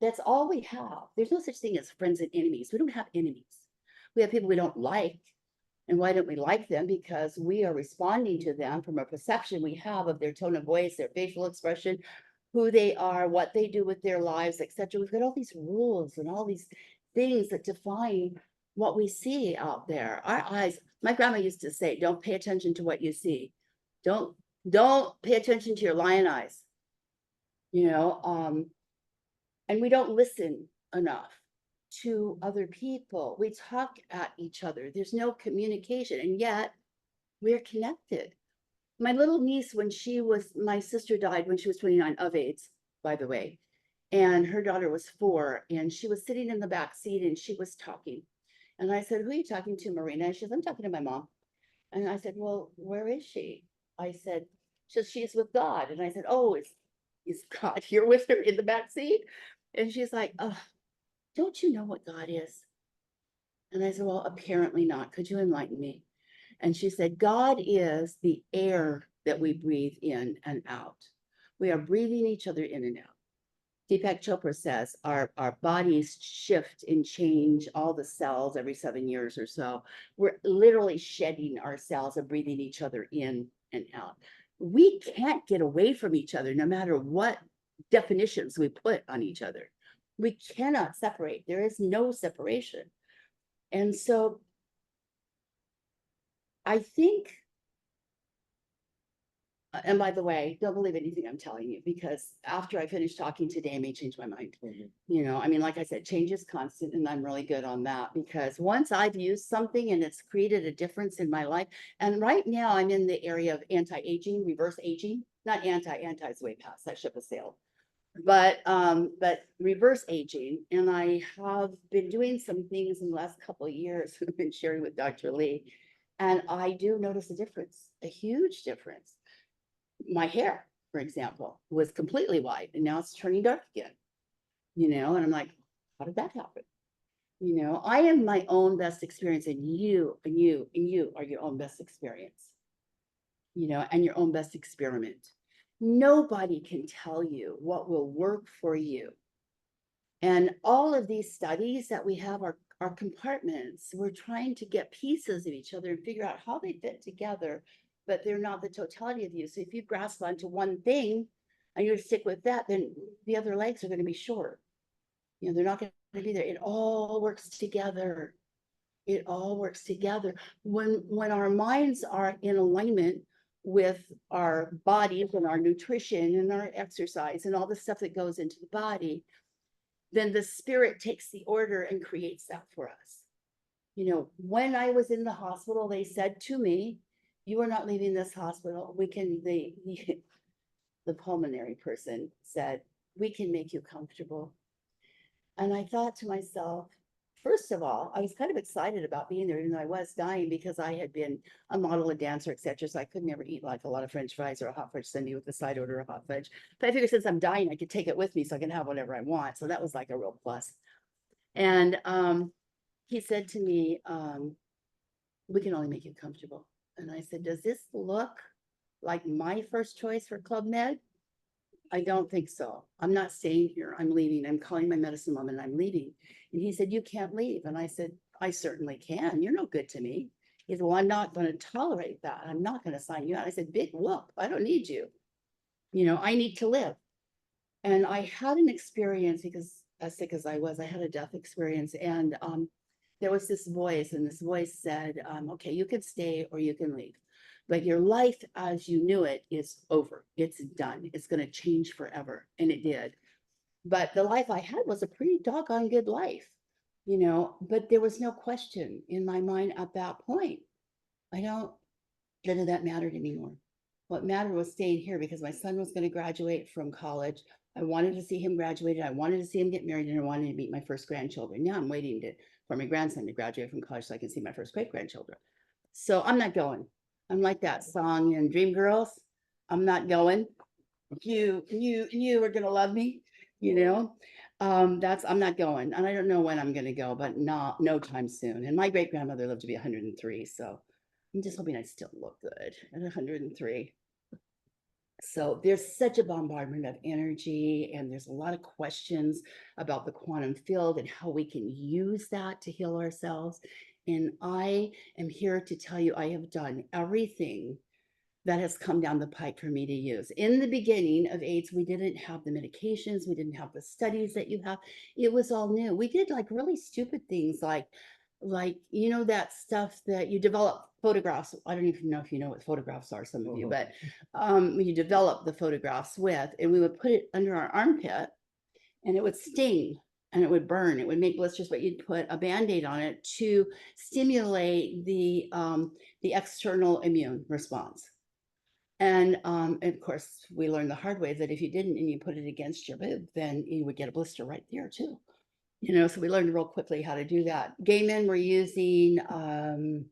S10: That's all we have. There's no such thing as friends and enemies. We don't have enemies. We have people we don't like. And why don't we like them? Because we are responding to them from a perception we have of their tone of voice, their facial expression, who they are, what they do with their lives, etc. We've got all these rules and all these things that define what we see out there. Our eyes, my grandma used to say, don't pay attention to what you see. Don't pay attention to your lion eyes. You know, and we don't listen enough to other people. We talk at each other. There's no communication, and yet we're connected. My little niece, my sister died when she was 29 of AIDS, by the way, and her daughter was 4, and she was sitting in the back seat and she was talking. And I said, who are you talking to, Marina? And she said, I'm talking to my mom. And I said, well, where is she? I said, she's with God. And I said, oh, is God here with her in the back seat? And she's like, oh, don't you know what God is? And I said, well, apparently not. Could you enlighten me? And she said, God is the air that we breathe in and out. We are breathing each other in and out. Deepak Chopra says our bodies shift and change all the cells every 7 years or so. We're literally shedding our cells and breathing each other in and out. We can't get away from each other no matter what definitions we put on each other. We cannot separate. There is no separation. And so I think, and by the way, don't believe anything I'm telling you, because after I finish talking today, I may change my mind. You know, I mean, like I said, change is constant, and I'm really good on that, because once I've used something and it's created a difference in my life, and right now I'm in the area of anti-aging, reverse aging, not anti-is way past, that ship has sailed. But reverse aging, and I have been doing some things in the last couple of years, I've been sharing with Dr. Lee, and I do notice a difference, a huge difference. My hair, for example, was completely white and now it's turning dark again, you know, and I'm like, how did that happen? You know, I am my own best experience, and you are your own best experience, you know, and your own best experiment. Nobody can tell you what will work for you. And all of these studies that we have are compartments. We're trying to get pieces of each other and figure out how they fit together, but they're not the totality of you. So if you grasp onto one thing and you stick with that, then the other legs are going to be short. You know, they're not going to be there. It all works together. It all works together. When our minds are in alignment with our bodies and our nutrition and our exercise and all the stuff that goes into the body, then the spirit takes the order and creates that for us. You know, when I was in the hospital, they said to me, you are not leaving this hospital. The pulmonary person said, we can make you comfortable. And I thought to myself, first of all, I was kind of excited about being there, even though I was dying, because I had been a model, a dancer, etc. So I could never eat like a lot of French fries or a hot fudge sundae with the side order of hot fudge. But I figured since I'm dying, I could take it with me so I can have whatever I want. So that was like a real plus. And he said to me, we can only make you comfortable. And I said, does this look like my first choice for Club Med? I don't think so. I'm not staying here. I'm leaving. I'm calling my medicine mom and I'm leaving. And he said, you can't leave. And I said, I certainly can. You're no good to me. He said, well, I'm not going to tolerate that. I'm not going to sign you out. I said, big whoop. I don't need you. You know, I need to live. And I had an experience, because as sick as I was, I had a death experience. And there was this voice, and this voice said, okay, you can stay or you can leave. Like your life as you knew it is over. It's done. It's going to change forever. And it did. But the life I had was a pretty doggone good life, but there was no question in my mind at that point. None of that mattered anymore. What mattered was staying here because my son was going to graduate from college. I wanted to see him graduate. I wanted to see him get married, and I wanted to meet my first grandchildren. Now I'm waiting for my grandson to graduate from college so I can see my first great grandchildren. So I'm not going. I'm like that song in Dreamgirls. I'm not going. You are gonna love me, I'm not going, and I don't know when I'm gonna go, but no time soon. And my great grandmother lived to be 103, so I'm just hoping I still look good at 103. So there's such a bombardment of energy, and there's a lot of questions about the quantum field and how we can use that to heal ourselves. And I am here to tell you, I have done everything that has come down the pike for me to use. In the beginning of AIDS, we didn't have the medications, we didn't have the studies that you have. It was all new. We did like really stupid things like that stuff that you develop photographs. I don't even know if you know what photographs are, some of you, but you develop the photographs with, and we would put it under our armpit and it would sting and it would burn. It would make blisters, but you'd put a Band-Aid on it to stimulate the external immune response. And of course, we learned the hard way that if you didn't and you put it against your boob, then you would get a blister right there too. So we learned real quickly how to do that. Gay men were using
S1: AL-27.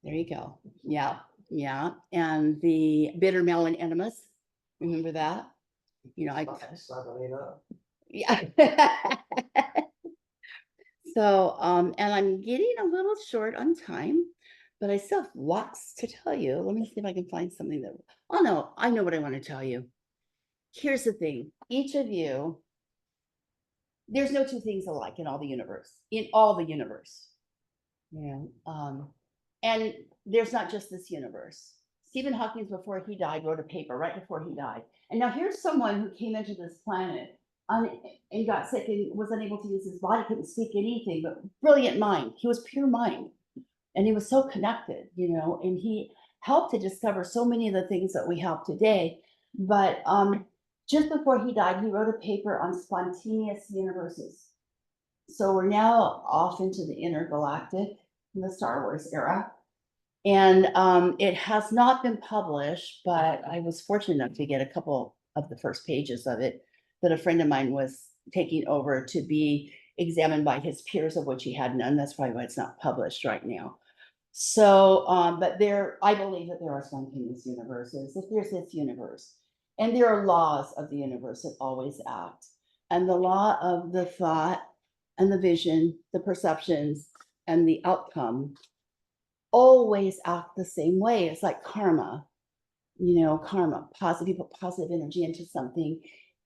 S10: there you go. Yeah. And the bitter melon enemas. Remember that? Yeah. So and I'm getting a little short on time, but I still have lots to tell you. Let me see if I can find something that, oh no, I know what I want to tell you. Here's the thing. Each of you, there's no two things alike in all the universe, and there's not just this universe. Stephen Hawking, before he died, wrote a paper right before he died. And now here's someone who came into this planet and got sick and was unable to use his body, couldn't speak anything, but brilliant mind. He was pure mind. And he was so connected, and he helped to discover so many of the things that we have today. But just before he died, he wrote a paper on spontaneous universes. So we're now off into the intergalactic, in the Star Wars era. And it has not been published, but I was fortunate enough to get a couple of the first pages of it that a friend of mine was taking over to be examined by his peers, of which he had none. That's probably why it's not published right now. So, but I believe that there are spontaneous universes. If there's this universe, and there are laws of the universe that always act, and the law of the thought and the vision, the perceptions, and the outcome always act the same way. It's like karma, karma, positive, you put positive energy into something,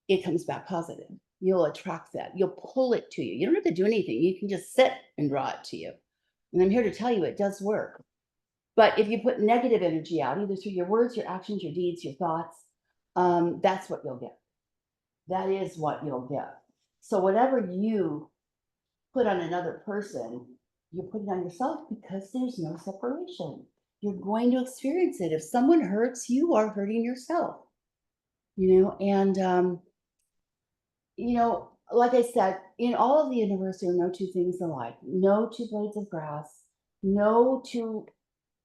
S10: it comes back positive. You'll attract that. You'll pull it to you. You don't have to do anything. You can just sit and draw it to you. And I'm here to tell you it does work. But if you put negative energy out, either through your words, your actions, your deeds, your thoughts, that's what you'll get. That is what you'll get. So whatever you put on another person, you put it on yourself, because there's no separation. You're going to experience it. If someone hurts, you are hurting yourself. And like I said, in all of the universe, there are no two things alike. No two blades of grass, no two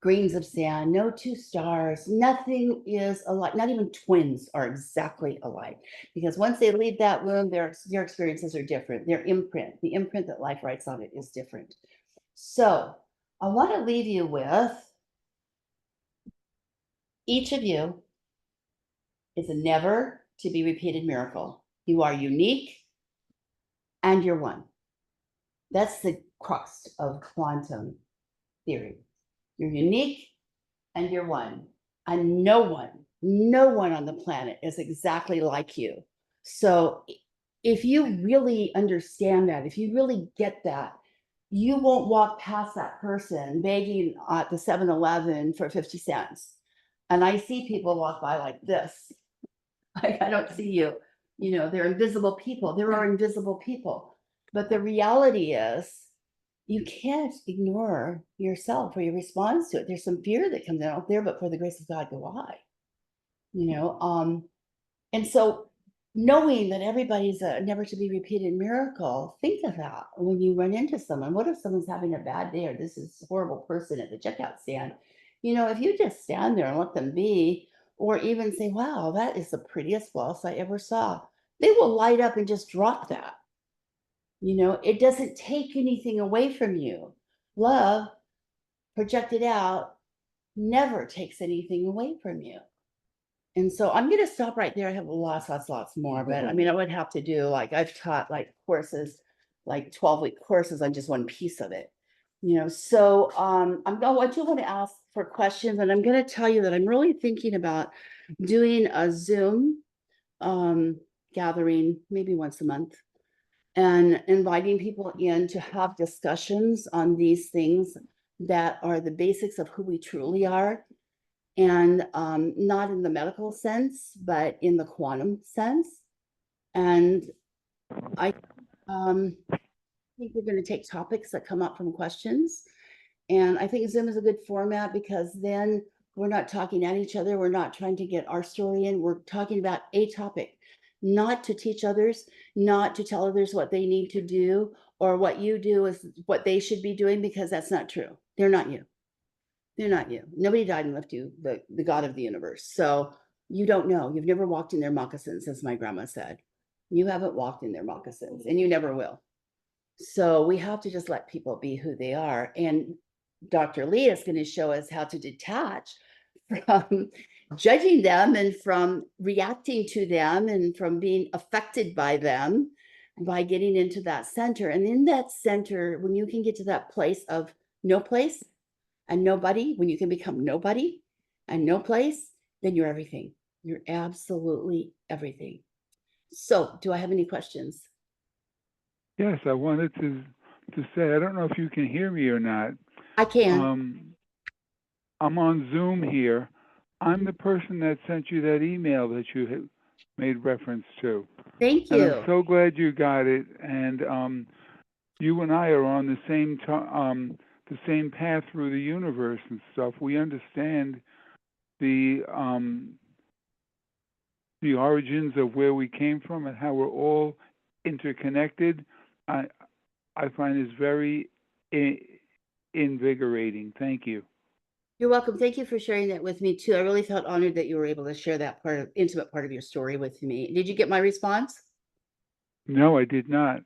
S10: grains of sand, no two stars. Nothing is alike. Not even twins are exactly alike, because once they leave that womb, their experiences are different. Their imprint, the imprint that life writes on it, is different. So I want to leave you with, each of you is a never to be repeated miracle. You are unique and you're one. That's the crux of quantum theory. You're unique and you're one. And no one on the planet is exactly like you. So if you really understand that, if you really get that, you won't walk past that person begging at the 7-Eleven for 50 cents. And I see people walk by like this. I don't see you. They're invisible people. There are invisible people. But the reality is you can't ignore yourself or your response to it. There's some fear that comes out there, but for the grace of God, go I. And so knowing that everybody's a never to be repeated miracle, think of that when you run into someone. What if someone's having a bad day or this is a horrible person at the checkout stand? If you just stand there and let them be, or even say, wow, that is the prettiest blouse I ever saw, they will light up and just drop that. It doesn't take anything away from you. Love projected out never takes anything away from you. And so I'm going to stop right there. I have lots more, but I mean, I would have to do I've taught courses, 12-week courses on just one piece of it. So I do want to ask for questions, and I'm going to tell you that I'm really thinking about doing a Zoom gathering maybe once a month and inviting people in to have discussions on these things that are the basics of who we truly are. And not in the medical sense, but in the quantum sense. And I think we're going to take topics that come up from questions. And I think Zoom is a good format because then we're not talking at each other. We're not trying to get our story in. We're talking about a topic, not to teach others, not to tell others what they need to do or what you do is what they should be doing, because that's not true. They're not you. They're not you. Nobody died and left you the God of the universe. So you don't know. You've never walked in their moccasins, as my grandma said. You haven't walked in their moccasins, and you never will. So we have to just let people be who they are. And Dr. Lee is going to show us how to detach from judging them and from reacting to them and from being affected by them by getting into that center. And in that center, when you can get to that place of no place and nobody, when you can become nobody and no place, then you're everything. You're absolutely everything. So do I have any questions?
S8: Yes, I wanted to say, I don't know if you can hear me or not.
S10: I can.
S8: I'm on Zoom here. I'm the person that sent you that email that you had made reference to.
S10: Thank
S8: And
S10: you.
S8: I'm so glad you got it. And you and I are on the same path through the universe and stuff. We understand the origins of where we came from and how we're all interconnected. I find this very invigorating. Thank you.
S10: You're welcome. Thank you for sharing that with me too. I really felt honored that you were able to share that intimate part of your story with me. Did you get my response?
S8: No, I did not.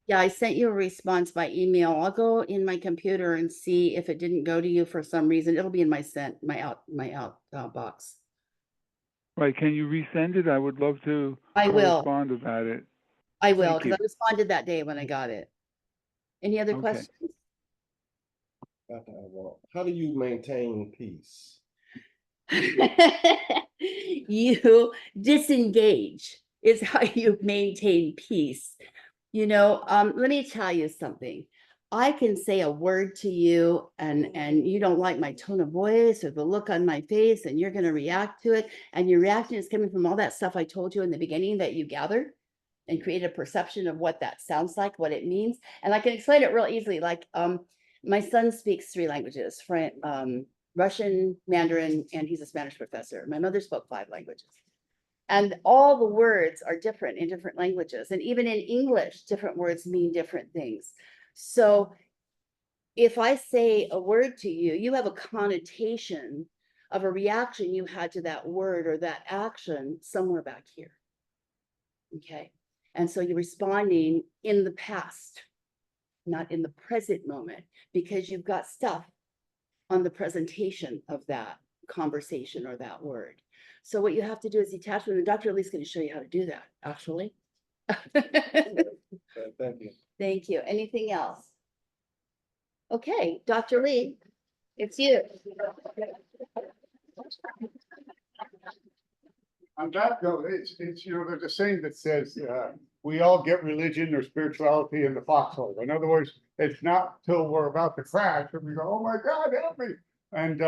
S10: Yeah, I sent you a response by email. I'll go in my computer and see if it didn't go to you for some reason. It'll be in my out box.
S8: Right. Can you resend it? I would love to
S10: I will.
S8: correspond about it.
S10: I will,
S8: Thank
S10: because
S8: you.
S10: I responded that day when I got it. Any other
S8: Okay.
S10: questions?
S3: How do you maintain peace?
S10: You disengage is how you maintain peace. Let me tell you something. I can say a word to you and you don't like my tone of voice or the look on my face, and you're going to react to it. And your reaction is coming from all that stuff I told you in the beginning that you gathered and create a perception of what that sounds like, what it means. And I can explain it real easily. My son speaks 3 languages, Russian, Mandarin, and he's a Spanish professor. My mother spoke 5 languages. And all the words are different in different languages. And even in English, different words mean different things. So if I say a word to you, you have a connotation of a reaction you had to that word or that action somewhere back here. Okay. And so you're responding in the past, not in the present moment, because you've got stuff on the presentation of that conversation or that word. So what you have to do is detach from, and Dr. Lee's going to show you how to do that, actually.
S3: Thank you.
S10: Thank you. Anything else? Okay, Dr. Lee, it's you.
S5: On that note, it's, there's a saying that says, we all get religion or spirituality in the foxhole. In other words, it's not till we're about to crash and we go, oh my God, help me. And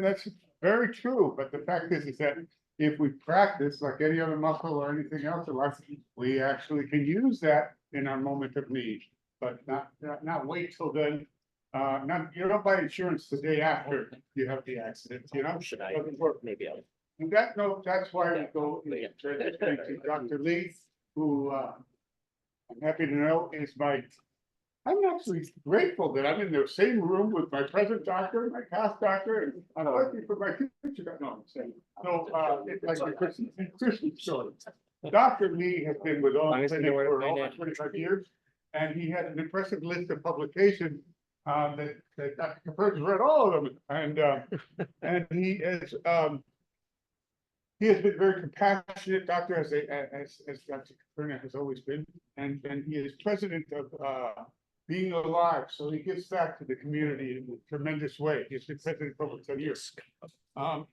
S5: that's very true. But the fact is that if we practice like any other muscle or anything else in life, we actually can use that in our moment of need. but not wait till then. You don't buy insurance the day after you have the accident, you know?
S7: Should I?
S5: Doesn't work.
S7: Maybe I'll.
S5: On that note, that's why we go to Dr. Lee, who, I'm happy to know is I'm actually grateful that I'm in the same room with my present doctor, my past doctor, and I'm lucky for my future doctor. No, I'm saying, so, it's like a Christmas story. Dr. Lee has been with Owen Clinic for over 25 years, and he has an impressive list of publications that Dr. Caper's read all of them, and he has been very compassionate doctor, as Dr. Caperna has always been, and he is president of Being Alive, so he gives back to the community in a tremendous way. He's been president for over 10 years. As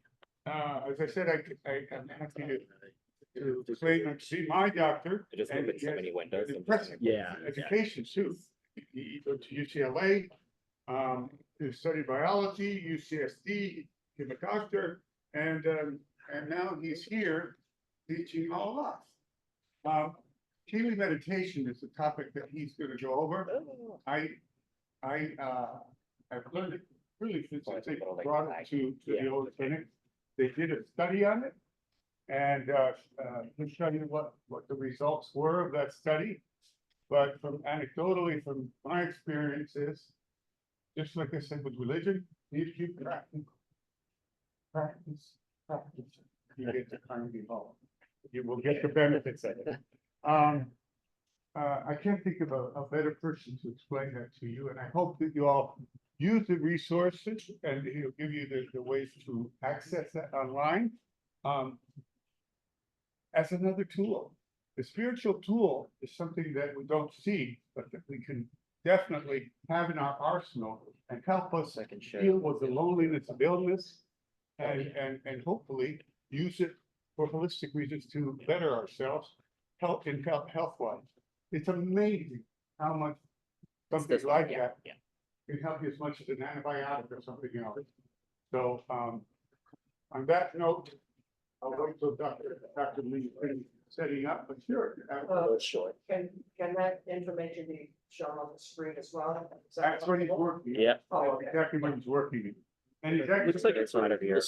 S5: I said, I'm happy to claim and see my doctor.
S7: I just
S5: and
S7: look at
S5: he
S7: so
S5: has
S7: many windows.
S5: impressive
S7: Yeah.
S5: education too. He went to UCLA, to study biology, UCSD, became a doctor, and now he's here teaching all of us. Healing meditation is the topic that he's going to go over. I've learned it really since they brought it to the old clinic. They did a study on it, and he'll show you what the results were of that study. But anecdotally, from my experiences, just like I said with religion, you keep practice. You get to Carnegie Hall. You will get the benefits of it. I can't think of a better person to explain that to you, and I hope that you all use the resources, and he'll give you the ways to access that online. As another tool. The spiritual tool is something that we don't see, but that we can definitely have in our arsenal and help us deal with the loneliness of illness, and hopefully use it for holistic reasons to better ourselves, health wise. It's amazing how much something like that can help you as much as an antibiotic or something else. So on that note, I'll wait till Dr. Lee is setting up, but sure.
S7: Sure.
S1: Can that information be shown on the screen as well?
S5: That's what he's working.
S7: Yeah.
S1: Oh, okay.
S5: Exactly what he's working. And he's actually.
S7: Looks like it's not of here.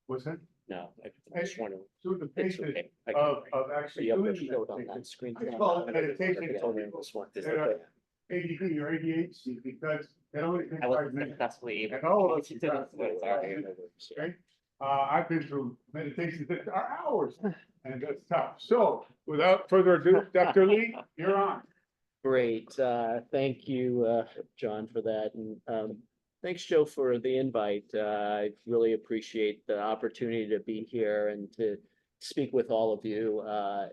S5: What's that?
S7: No, I just wonder.
S5: Through the
S7: It's
S5: paces
S7: okay. I
S5: of
S7: can.
S5: actually
S7: You have
S5: doing
S7: to show it on
S5: meditation.
S7: that screen.
S5: I call it meditation.
S7: It's only in this one.
S5: That are ADD or ADHD, because it only takes
S7: I
S5: 5
S7: wasn't
S5: minutes.
S7: successfully able.
S5: And all of us
S7: to
S5: have
S7: do
S5: got
S7: it.
S5: it. Right? I've been through meditations that are hours, and that's tough. So without further ado, Dr. Lee, you're on.
S11: Great, thank you, John, for that, and thanks, Joe, for the invite. I really appreciate the opportunity to be here and to speak with all of you.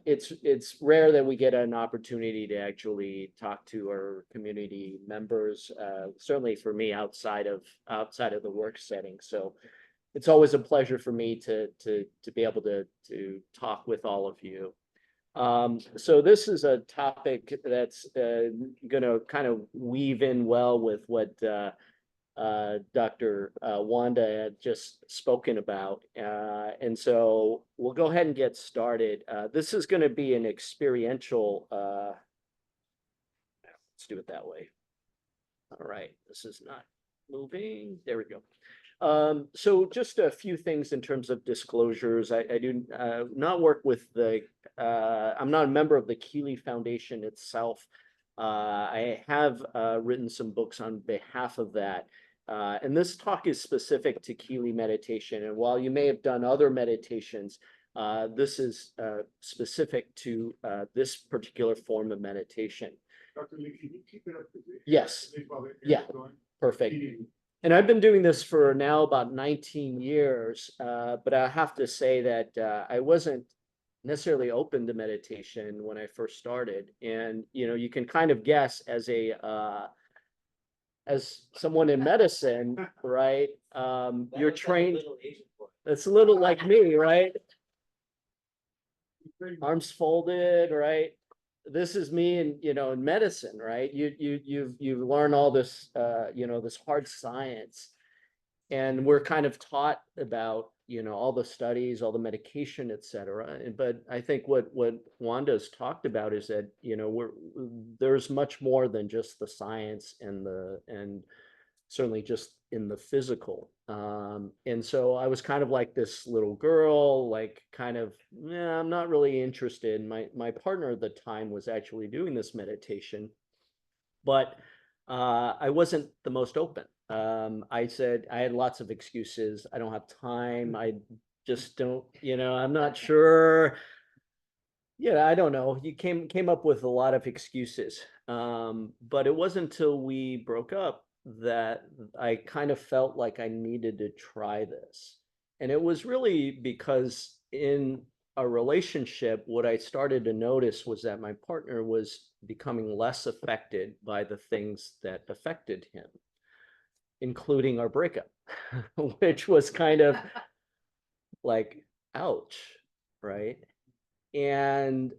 S11: It's rare that we get an opportunity to actually talk to our community members, certainly for me outside of the work setting. So it's always a pleasure for me to be able to talk with all of you. So this is a topic that's gonna kind of weave in well with what Dr. Wanda had just spoken about. And so we'll go ahead and get started. This is gonna be an experiential, let's do it that way. All right, this is not moving. There we go. So just a few things in terms of disclosures. I do not work with I'm not a member of the Keeley Foundation itself. I have written some books on behalf of that. And this talk is specific to Keeley meditation. And while you may have done other meditations, this is specific to this particular form of meditation.
S5: Dr. Lee, can you keep it up?
S11: Yes. Yeah. Perfect. And I've been doing this for now about 19 years, but I have to say that I wasn't necessarily open to meditation when I first started. And, you know, you can kind of guess as someone in medicine, right? You're trained, it's a little like me, right? Arms folded, right? This is me in medicine, right? You learn all this, this hard science. And we're kind of taught about, all the studies, all the medication, et cetera. But I think what Wanda's talked about is that, there's much more than just the science and certainly just in the physical. And so I was kind of like this little girl, like kind of, I'm not really interested. My partner at the time was actually doing this meditation, but I wasn't the most open. I said I had lots of excuses. I don't have time. I just don't, I'm not sure. Yeah, I don't know. You came up with a lot of excuses. But it wasn't until we broke up that I kind of felt like I needed to try this. And it was really because in a relationship, what I started to notice was that my partner was becoming less affected by the things that affected him, including our breakup, which was kind of like, ouch, right? And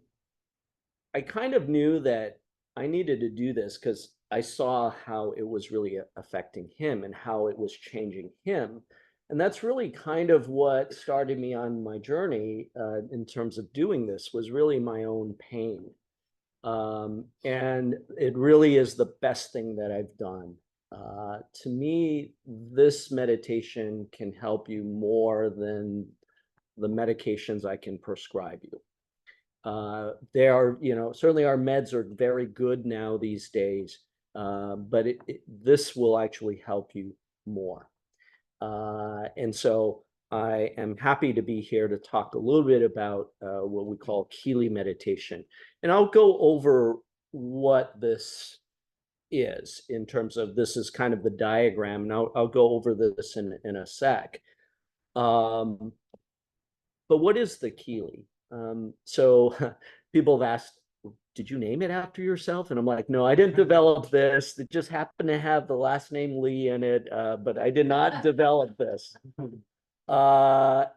S11: I kind of knew that I needed to do this because I saw how it was really affecting him and how it was changing him. And that's really kind of what started me on my journey in terms of doing this, was really my own pain. And it really is the best thing that I've done. To me, this meditation can help you more than the medications I can prescribe you. They are, certainly our meds are very good now these days, but this will actually help you more. And so I am happy to be here to talk a little bit about what we call Keely meditation. And I'll go over what this is in terms of, this is kind of the diagram, and I'll go over this in a sec. But what is the Keely? So people have asked, did you name it after yourself? And I'm like, no, I didn't develop this. It just happened to have the last name Lee in it, but I did not develop this. The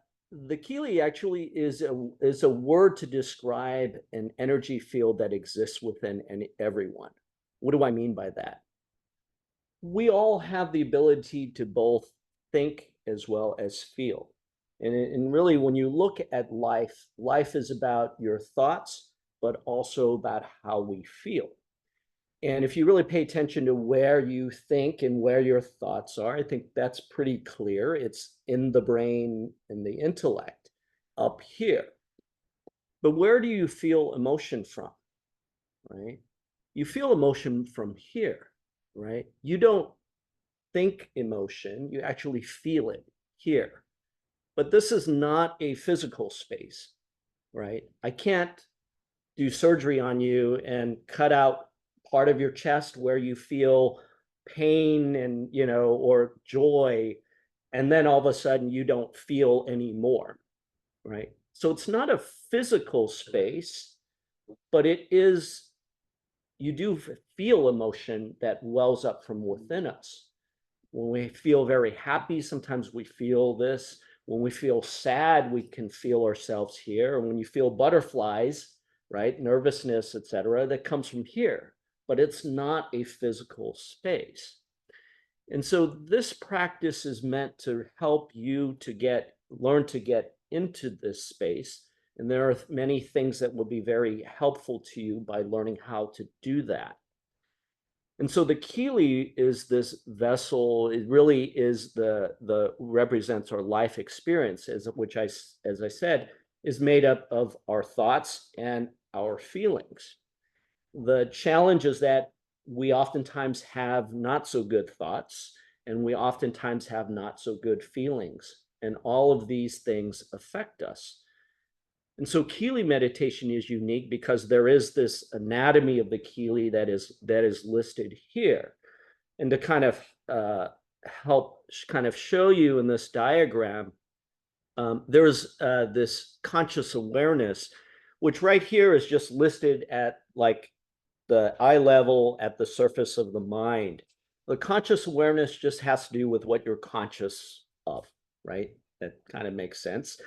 S11: Keely actually is a word to describe an energy field that exists within everyone. What do I mean by that? We all have the ability to both think as well as feel. And really, when you look at life, life is about your thoughts, but also about how we feel. And if you really pay attention to where you think and where your thoughts are, I think that's pretty clear. It's in the brain and the intellect up here. But where do you feel emotion from, right? You feel emotion from here, right? You don't think emotion, you actually feel it here. But this is not a physical space, right? I can't do surgery on you and cut out part of your chest where you feel pain and, or joy, and then all of a sudden you don't feel anymore, right? So it's not a physical space, but it is, you do feel emotion that wells up from within us. When we feel very happy, sometimes we feel this. When we feel sad, we can feel ourselves here. And when you feel butterflies, right, nervousness, etc., that comes from here, but it's not a physical space. And so this practice is meant to help you to learn to get into this space. And there are many things that will be very helpful to you by learning how to do that. And so the Keely is this vessel. It really is represents our life experience, which as I said, is made up of our thoughts and our feelings. The challenge is that we oftentimes have not so good thoughts, and we oftentimes have not so good feelings, and all of these things affect us. And so Keely meditation is unique because there is this anatomy of the Keely that is listed here. And to kind of help kind of show you in this diagram, there's this conscious awareness, which right here is just listed at like the eye level at the surface of the mind. The conscious awareness just has to do with what you're conscious of, right? That kind of makes sense.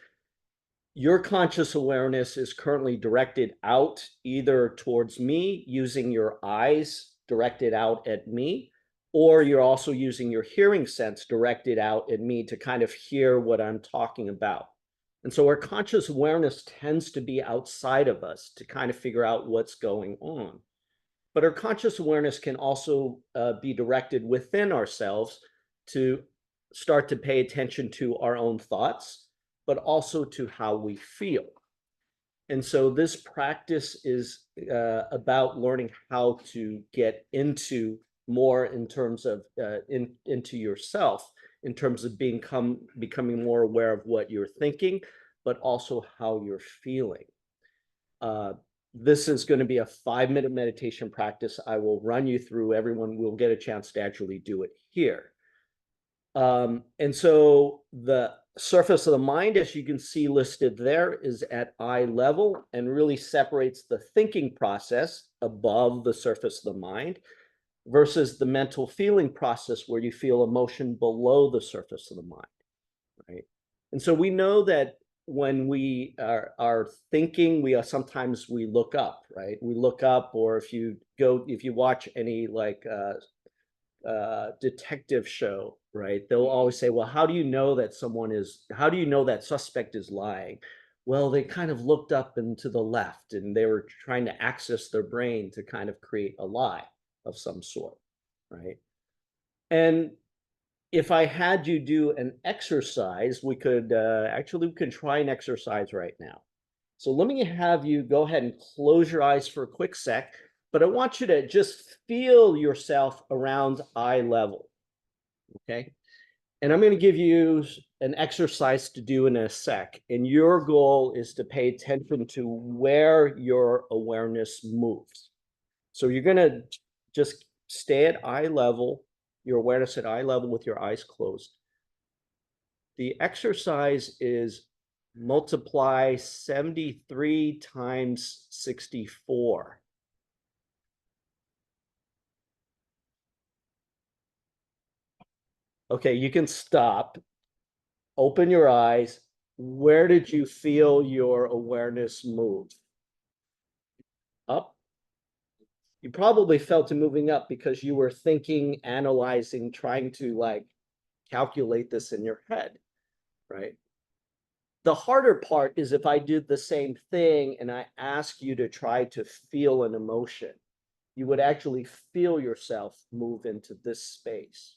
S11: Your conscious awareness is currently directed out either towards me, using your eyes directed out at me, or you're also using your hearing sense directed out at me to kind of hear what I'm talking about. And so our conscious awareness tends to be outside of us to kind of figure out what's going on. But our conscious awareness can also be directed within ourselves to start to pay attention to our own thoughts, but also to how we feel. And so this practice is about learning how to get into more in terms of into yourself, in terms of becoming more aware of what you're thinking, but also how you're feeling. This is going to be a 5-minute meditation practice. I will run you through. Everyone will get a chance to actually do it here. And so the surface of the mind, as you can see listed there, is at eye level and really separates the thinking process above the surface of the mind versus the mental feeling process where you feel emotion below the surface of the mind, right? And so we know that when we are thinking, sometimes we look up, right? We look up, or if you watch any like detective show, right? They'll always say, well, how do you know that suspect is lying? Well, they kind of looked up and to the left and they were trying to access their brain to kind of create a lie of some sort, right? And if I had you do an exercise, we could try an exercise right now. So let me have you go ahead and close your eyes for a quick sec, but I want you to just feel yourself around eye level, okay? And I'm going to give you an exercise to do in a sec, and your goal is to pay attention to where your awareness moves. So you're going to just stay at eye level, your awareness at eye level with your eyes closed. The exercise is multiply 73 times 64. Okay, you can stop, open your eyes. Where did you feel your awareness move? Up? You probably felt it moving up because you were thinking, analyzing, trying to like calculate this in your head, right? The harder part is if I did the same thing and I ask you to try to feel an emotion, you would actually feel yourself move into this space.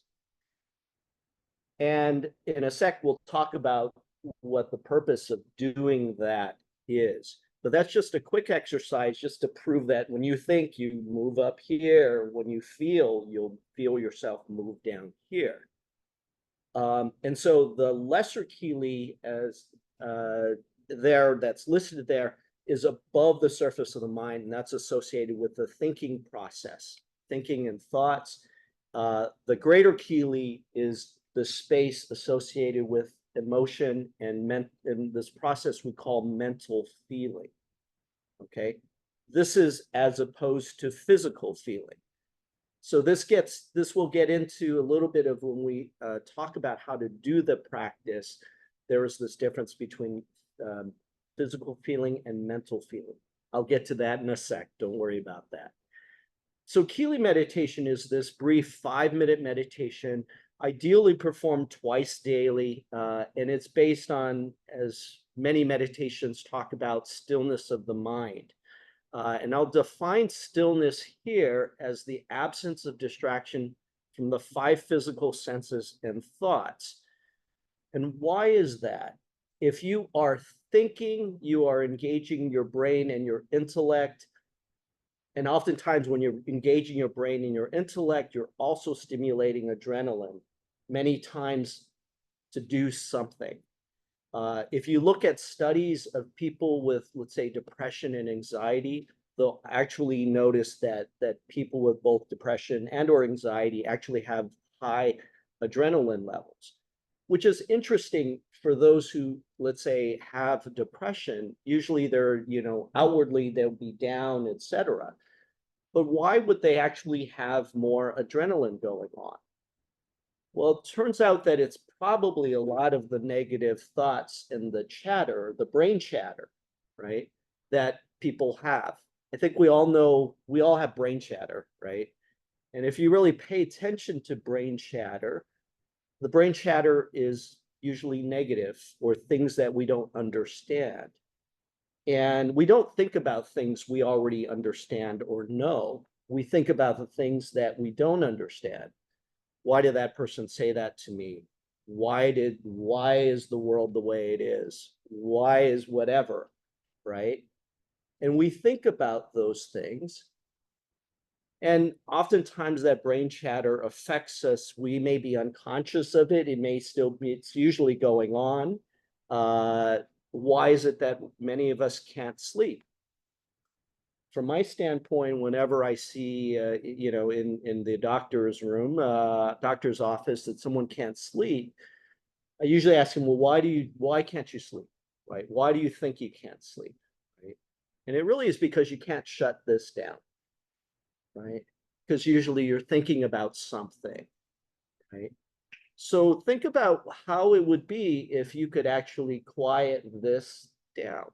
S11: And in a sec, we'll talk about what the purpose of doing that is. But that's just a quick exercise just to prove that when you think, you move up here. When you feel, you'll feel yourself move down here. And so the lesser Keely that's listed there is above the surface of the mind, and that's associated with the thinking process, thinking and thoughts. The greater Keely is the space associated with emotion and this process we call mental feeling. Okay, this is as opposed to physical feeling. So this will get into a little bit of when we talk about how to do the practice. There is this difference between physical feeling and mental feeling. I'll get to that in a sec. Don't worry about that. So Keely meditation is this brief 5-minute meditation, ideally performed twice daily, and it's based on, as many meditations talk about, stillness of the mind. And I'll define stillness here as the absence of distraction from the 5 physical senses and thoughts. And why is that? If you are thinking, you are engaging your brain and your intellect. And oftentimes when you're engaging your brain and your intellect, you're also stimulating adrenaline, many times to do something. If you look at studies of people with, let's say, depression and anxiety, they'll actually notice that people with both depression and or anxiety actually have high adrenaline levels, which is interesting for those who, let's say, have depression. Usually they're, outwardly they'll be down, etc. But why would they actually have more adrenaline going on? Well, it turns out that it's probably a lot of the negative thoughts and the chatter, the brain chatter, right, that people have. I think we all know, we all have brain chatter, right? And if you really pay attention to brain chatter, the brain chatter is usually negative or things that we don't understand. And we don't think about things we already understand or know. We think about the things that we don't understand. Why did that person say that to me? Why is the world the way it is? Why is whatever, right? And we think about those things. And oftentimes that brain chatter affects us. We may be unconscious of it. It may still be, it's usually going on. Why is it that many of us can't sleep? From my standpoint, whenever I see, in the doctor's room, doctor's office, that someone can't sleep, I usually ask them, well, why can't you sleep? Right? Why do you think you can't sleep? Right? And it really is because you can't shut this down, right? Because usually you're thinking about something, right? So think about how it would be if you could actually quiet this down,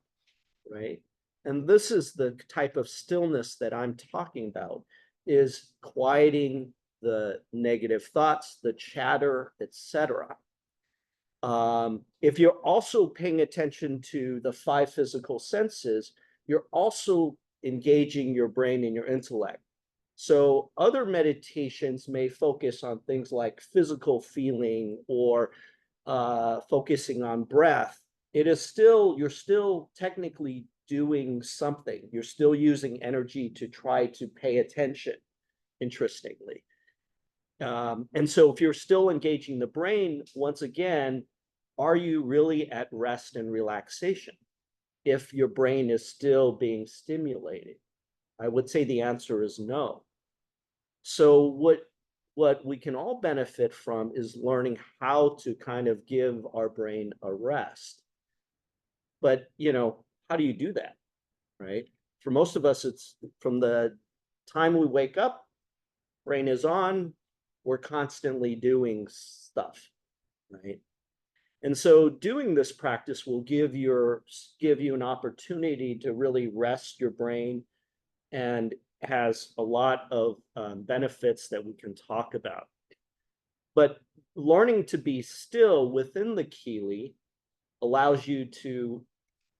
S11: right? And this is the type of stillness that I'm talking about, is quieting the negative thoughts, the chatter, etc. If you're also paying attention to the 5 physical senses, you're also engaging your brain and your intellect. So other meditations may focus on things like physical feeling or focusing on breath. You're still technically doing something. You're still using energy to try to pay attention, interestingly. And so if you're still engaging the brain, once again, are you really at rest and relaxation if your brain is still being stimulated? I would say the answer is no. So what we can all benefit from is learning how to kind of give our brain a rest. But, how do you do that, right? For most of us, it's from the time we wake up, brain is on, we're constantly doing stuff, right? And so doing this practice will give you an opportunity to really rest your brain, and has a lot of benefits that we can talk about. But learning to be still within the Keely allows you to,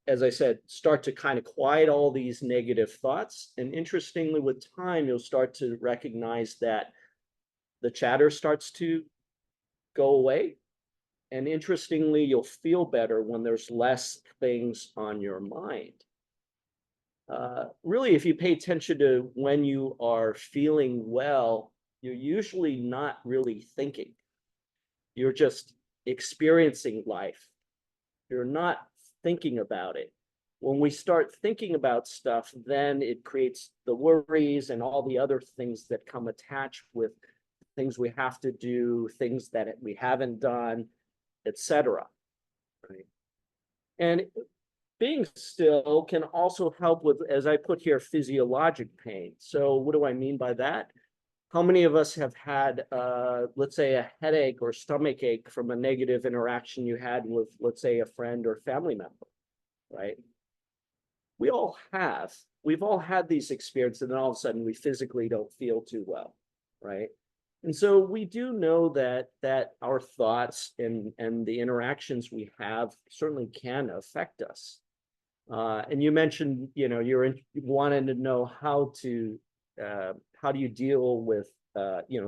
S11: as I said, start to kind of quiet all these negative thoughts. And interestingly, with time, you'll start to recognize that the chatter starts to go away. And interestingly, you'll feel better when there's less things on your mind. Really, if you pay attention to when you are feeling well, you're usually not really thinking. You're just experiencing life. You're not thinking about it. When we start thinking about stuff, then it creates the worries and all the other things that come attached with things we have to do, things that we haven't done, etc. Right? And being still can also help with, as I put here, physiologic pain. So what do I mean by that? How many of us have had, let's say, a headache or stomach ache from a negative interaction you had with, let's say, a friend or family member, right? We all have. We've all had these experiences, and then all of a sudden we physically don't feel too well, right? And so we do know that our thoughts and the interactions we have certainly can affect us. And you mentioned, you wanted to know how do you deal with,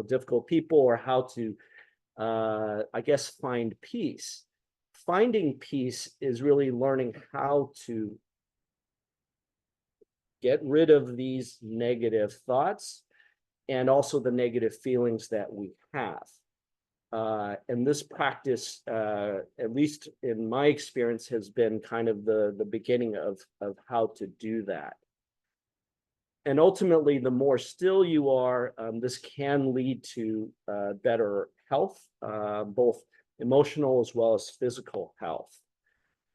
S11: difficult people, or how to, I guess, find peace. Finding peace is really learning how to get rid of these negative thoughts and also the negative feelings that we have. And this practice, at least in my experience, has been kind of the beginning of how to do that. And ultimately, the more still you are, this can lead to better health, both emotional as well as physical health.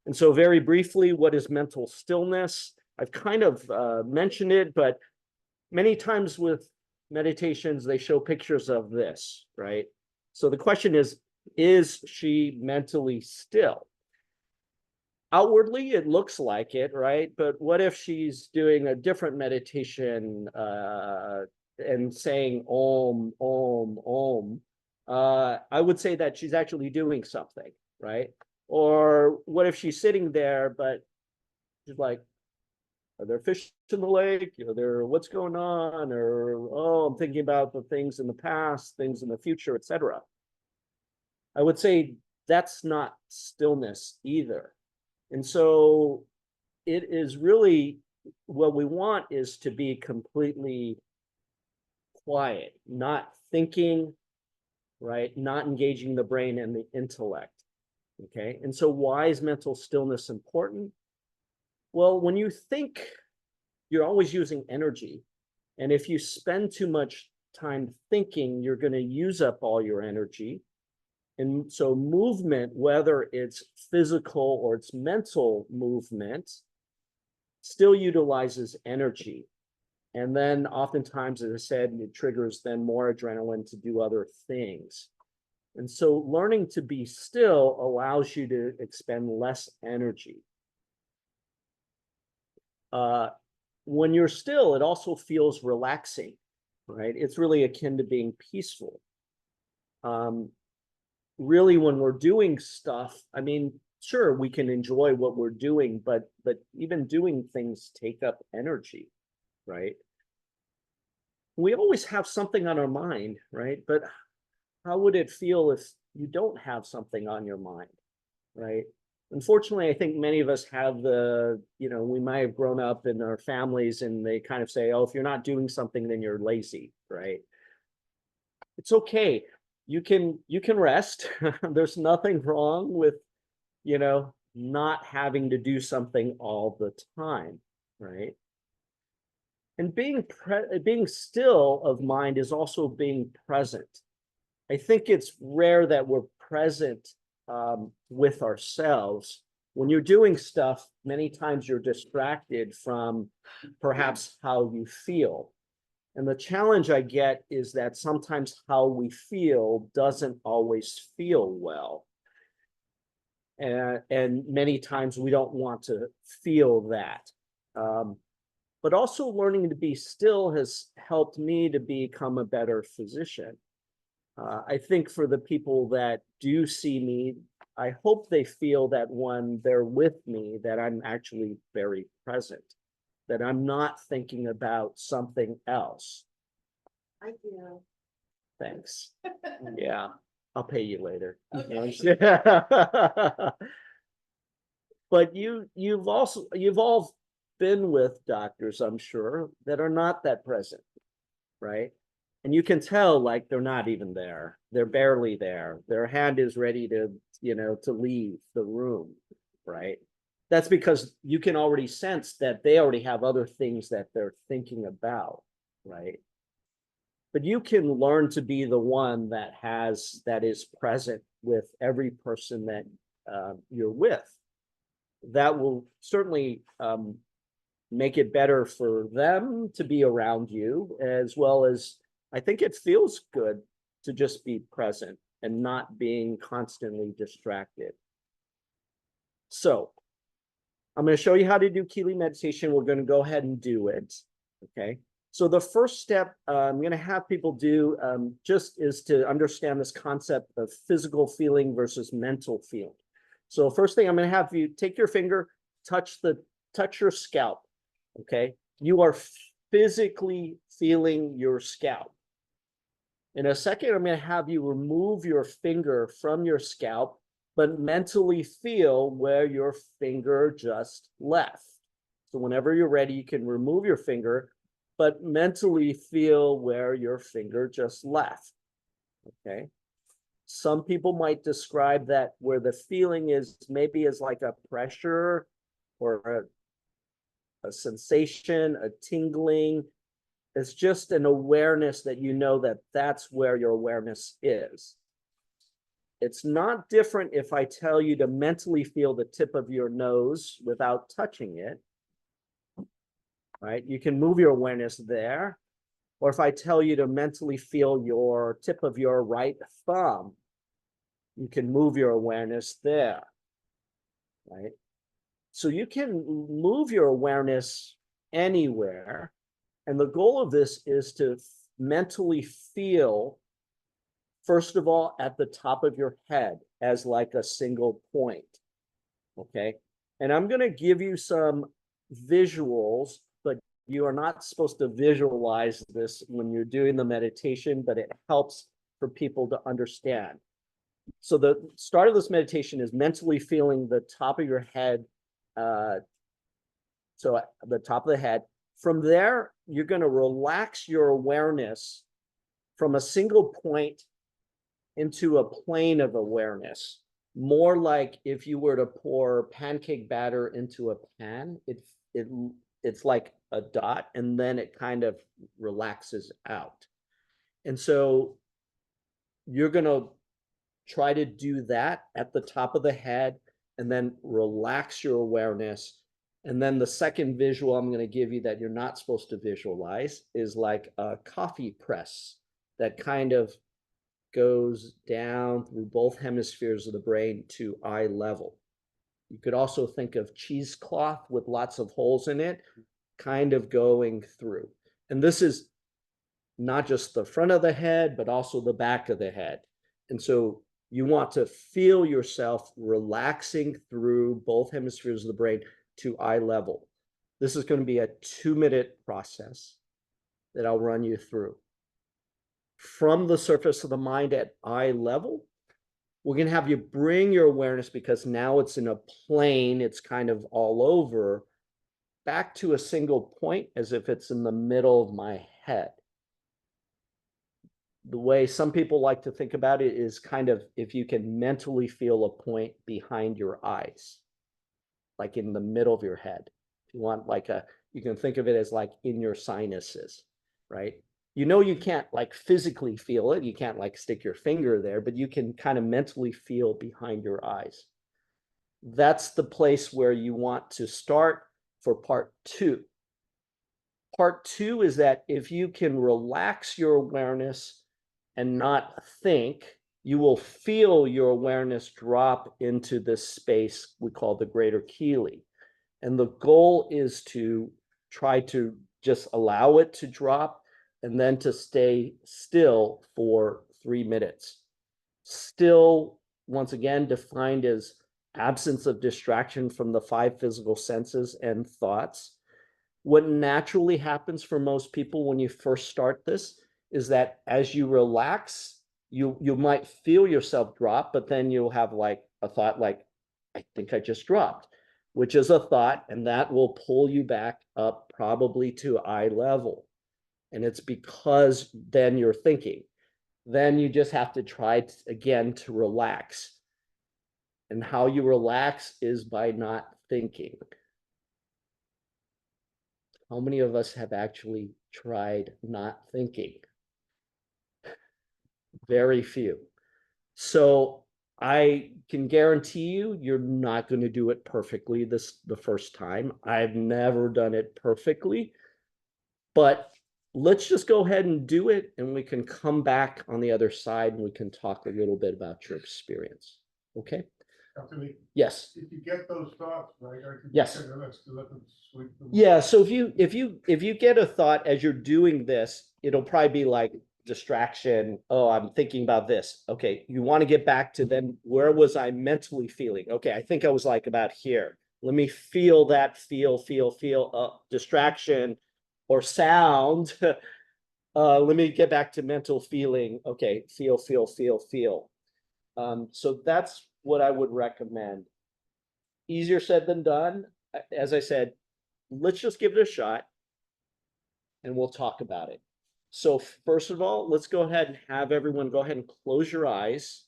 S11: And so very briefly, what is mental stillness? I've kind of mentioned it, but many times with meditations, they show pictures of this, right? So the question is she mentally still? Outwardly, it looks like it, right? But what if she's doing a different meditation and saying om, I would say that she's actually doing something, right? Or what if she's sitting there, but she's like, are there fish in the lake? Are there, what's going on? Or, oh, I'm thinking about the things in the past, things in the future, etc. I would say that's not stillness either. And so it is really, what we want is to be completely quiet, not thinking, right? Not engaging the brain and the intellect. Okay. And so why is mental stillness important? Well, when you think, you're always using energy. And if you spend too much time thinking, you're going to use up all your energy. And so movement, whether it's physical or it's mental movement, still utilizes energy. And then oftentimes, as I said, it triggers then more adrenaline to do other things. And so learning to be still allows you to expend less energy. When you're still, it also feels relaxing, right? It's really akin to being peaceful. Really, when we're doing stuff, I mean, sure, we can enjoy what we're doing, but even doing things take up energy, right? We always have something on our mind, right? But how would it feel if you don't have something on your mind, right? Unfortunately, I think many of us have we might have grown up in our families and they kind of say, oh, if you're not doing something, then you're lazy, right? It's okay. You can rest. There's nothing wrong with, not having to do something all the time, right? And being still of mind is also being present. I think it's rare that we're present with ourselves. When you're doing stuff, many times you're distracted from perhaps how you feel. And the challenge I get is that sometimes how we feel doesn't always feel well. And many times we don't want to feel that. But also learning to be still has helped me to become a better physician. I think for the people that do see me, I hope they feel that when they're with me, that I'm actually very present, that I'm not thinking about something else.
S4: I do.
S11: Thanks. Yeah, I'll pay you later.
S4: Okay.
S11: But you've all been with doctors, I'm sure, that are not that present, right? And you can tell like they're not even there. They're barely there. Their hand is ready to, to leave the room, right? That's because you can already sense that they already have other things that they're thinking about, right? But you can learn to be the one that is present with every person that you're with. That will certainly make it better for them to be around you, as well as I think it feels good to just be present and not being constantly distracted. So I'm going to show you how to do Keely meditation. We're going to go ahead and do it. Okay. So the first step I'm going to have people do just is to understand this concept of physical feeling versus mental feeling. So first thing I'm going to have you take your finger, touch your scalp. Okay. You are physically feeling your scalp. In a second, I'm going to have you remove your finger from your scalp, but mentally feel where your finger just left. So whenever you're ready, you can remove your finger, but mentally feel where your finger just left. Okay. Some people might describe that where the feeling is maybe as like a pressure or a sensation, a tingling. It's just an awareness that you know that that's where your awareness is. It's not different if I tell you to mentally feel the tip of your nose without touching it, right? You can move your awareness there. Or if I tell you to mentally feel your tip of your right thumb, you can move your awareness there, right? So you can move your awareness anywhere. And the goal of this is to mentally feel, first of all, at the top of your head as like a single point. Okay. And I'm going to give you some visuals, but you are not supposed to visualize this when you're doing the meditation, but it helps for people to understand. So the start of this meditation is mentally feeling the top of your head. So at the top of the head. From there, you're going to relax your awareness from a single point into a plane of awareness. More like if you were to pour pancake batter into a pan, it's like a dot, and then it kind of relaxes out. And so you're going to try to do that at the top of the head, and then relax your awareness. And then the second visual I'm going to give you that you're not supposed to visualize is like a coffee press that kind of goes down through both hemispheres of the brain to eye level. You could also think of cheesecloth with lots of holes in it, kind of going through. And this is not just the front of the head, but also the back of the head. And so you want to feel yourself relaxing through both hemispheres of the brain to eye level. This is going to be a 2-minute process that I'll run you through. From the surface of the mind at eye level, we're going to have you bring your awareness, because now it's in a plane, it's kind of all over, back to a single point as if it's in the middle of my head. The way some people like to think about it is kind of if you can mentally feel a point behind your eyes, like in the middle of your head. If you want like you can think of it as like in your sinuses, right? You know, you can't like physically feel it. You can't like stick your finger there, but you can kind of mentally feel behind your eyes. That's the place where you want to start for part 2. Part 2 is that if you can relax your awareness and not think, you will feel your awareness drop into this space we call the greater Keeley. And the goal is to try to just allow it to drop and then to stay still for 3 minutes. Still, once again, defined as absence of distraction from the 5 physical senses and thoughts. What naturally happens for most people when you first start this is that as you relax, you might feel yourself drop, but then you'll have like a thought like, I think I just dropped, which is a thought, and that will pull you back up probably to eye level. And it's because then you're thinking. Then you just have to try again to relax. And how you relax is by not thinking. How many of us have actually tried not thinking? Very few. So I can guarantee you, you're not going to do it perfectly the first time. I've never done it perfectly, but let's just go ahead and do it, and we can come back on the other side and we can talk a little bit about your experience. Okay?
S5: Dr. Lee,
S11: Yes.
S5: if you get those thoughts, right?
S11: Yes.
S5: Let's let them sweep them.
S11: Yeah. So if you get a thought as you're doing this, it'll probably be like distraction. Oh, I'm thinking about this. Okay. You want to get back to then where was I mentally feeling? Okay. I think I was like about here. Let me feel that feel distraction or sound. Let me get back to mental feeling. Okay. Feel. So that's what I would recommend. Easier said than done. As I said, let's just give it a shot and we'll talk about it. So first of all, let's go ahead and have everyone go ahead and close your eyes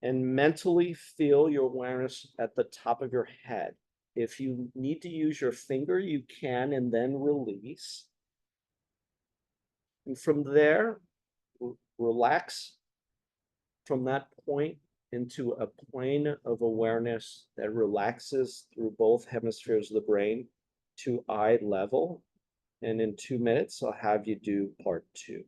S11: and mentally feel your awareness at the top of your head. If you need to use your finger, you can, and then release. And from there, relax from that point into a plane of awareness that relaxes through both hemispheres of the brain to eye level. And in 2 minutes, I'll have you do part 2.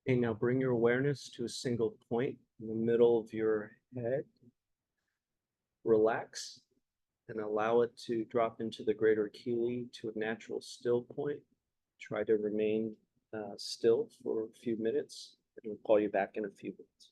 S11: And now bring your awareness to a single point in the middle of your head. Relax and allow it to drop into the greater Keely to a natural still point. Try to remain still for a few minutes, and we'll call you back in a few minutes.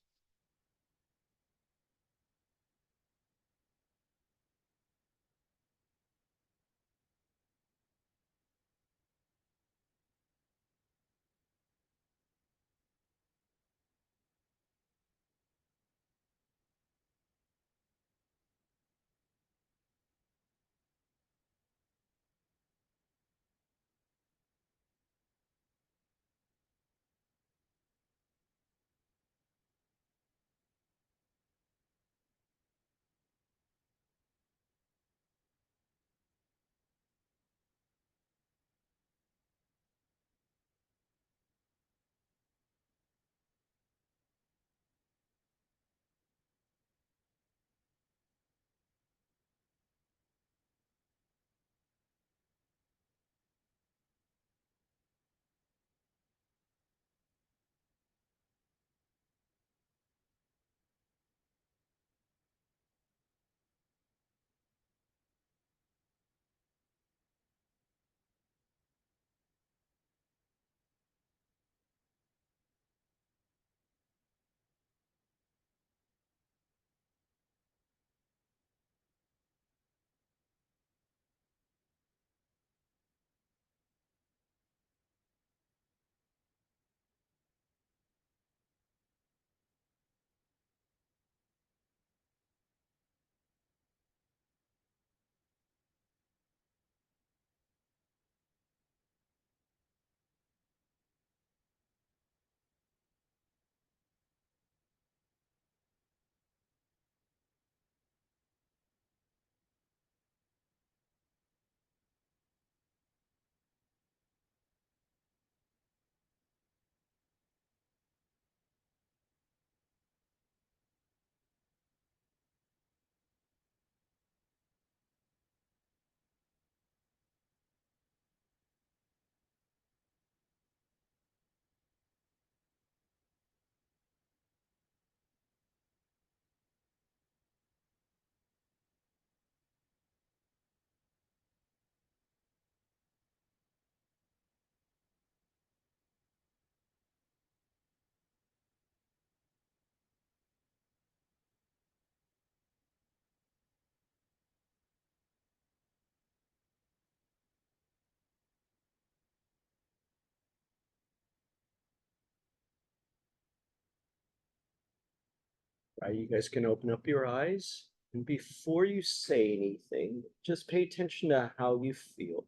S11: Right, you guys can open up your eyes, and before you say anything, just pay attention to how you feel.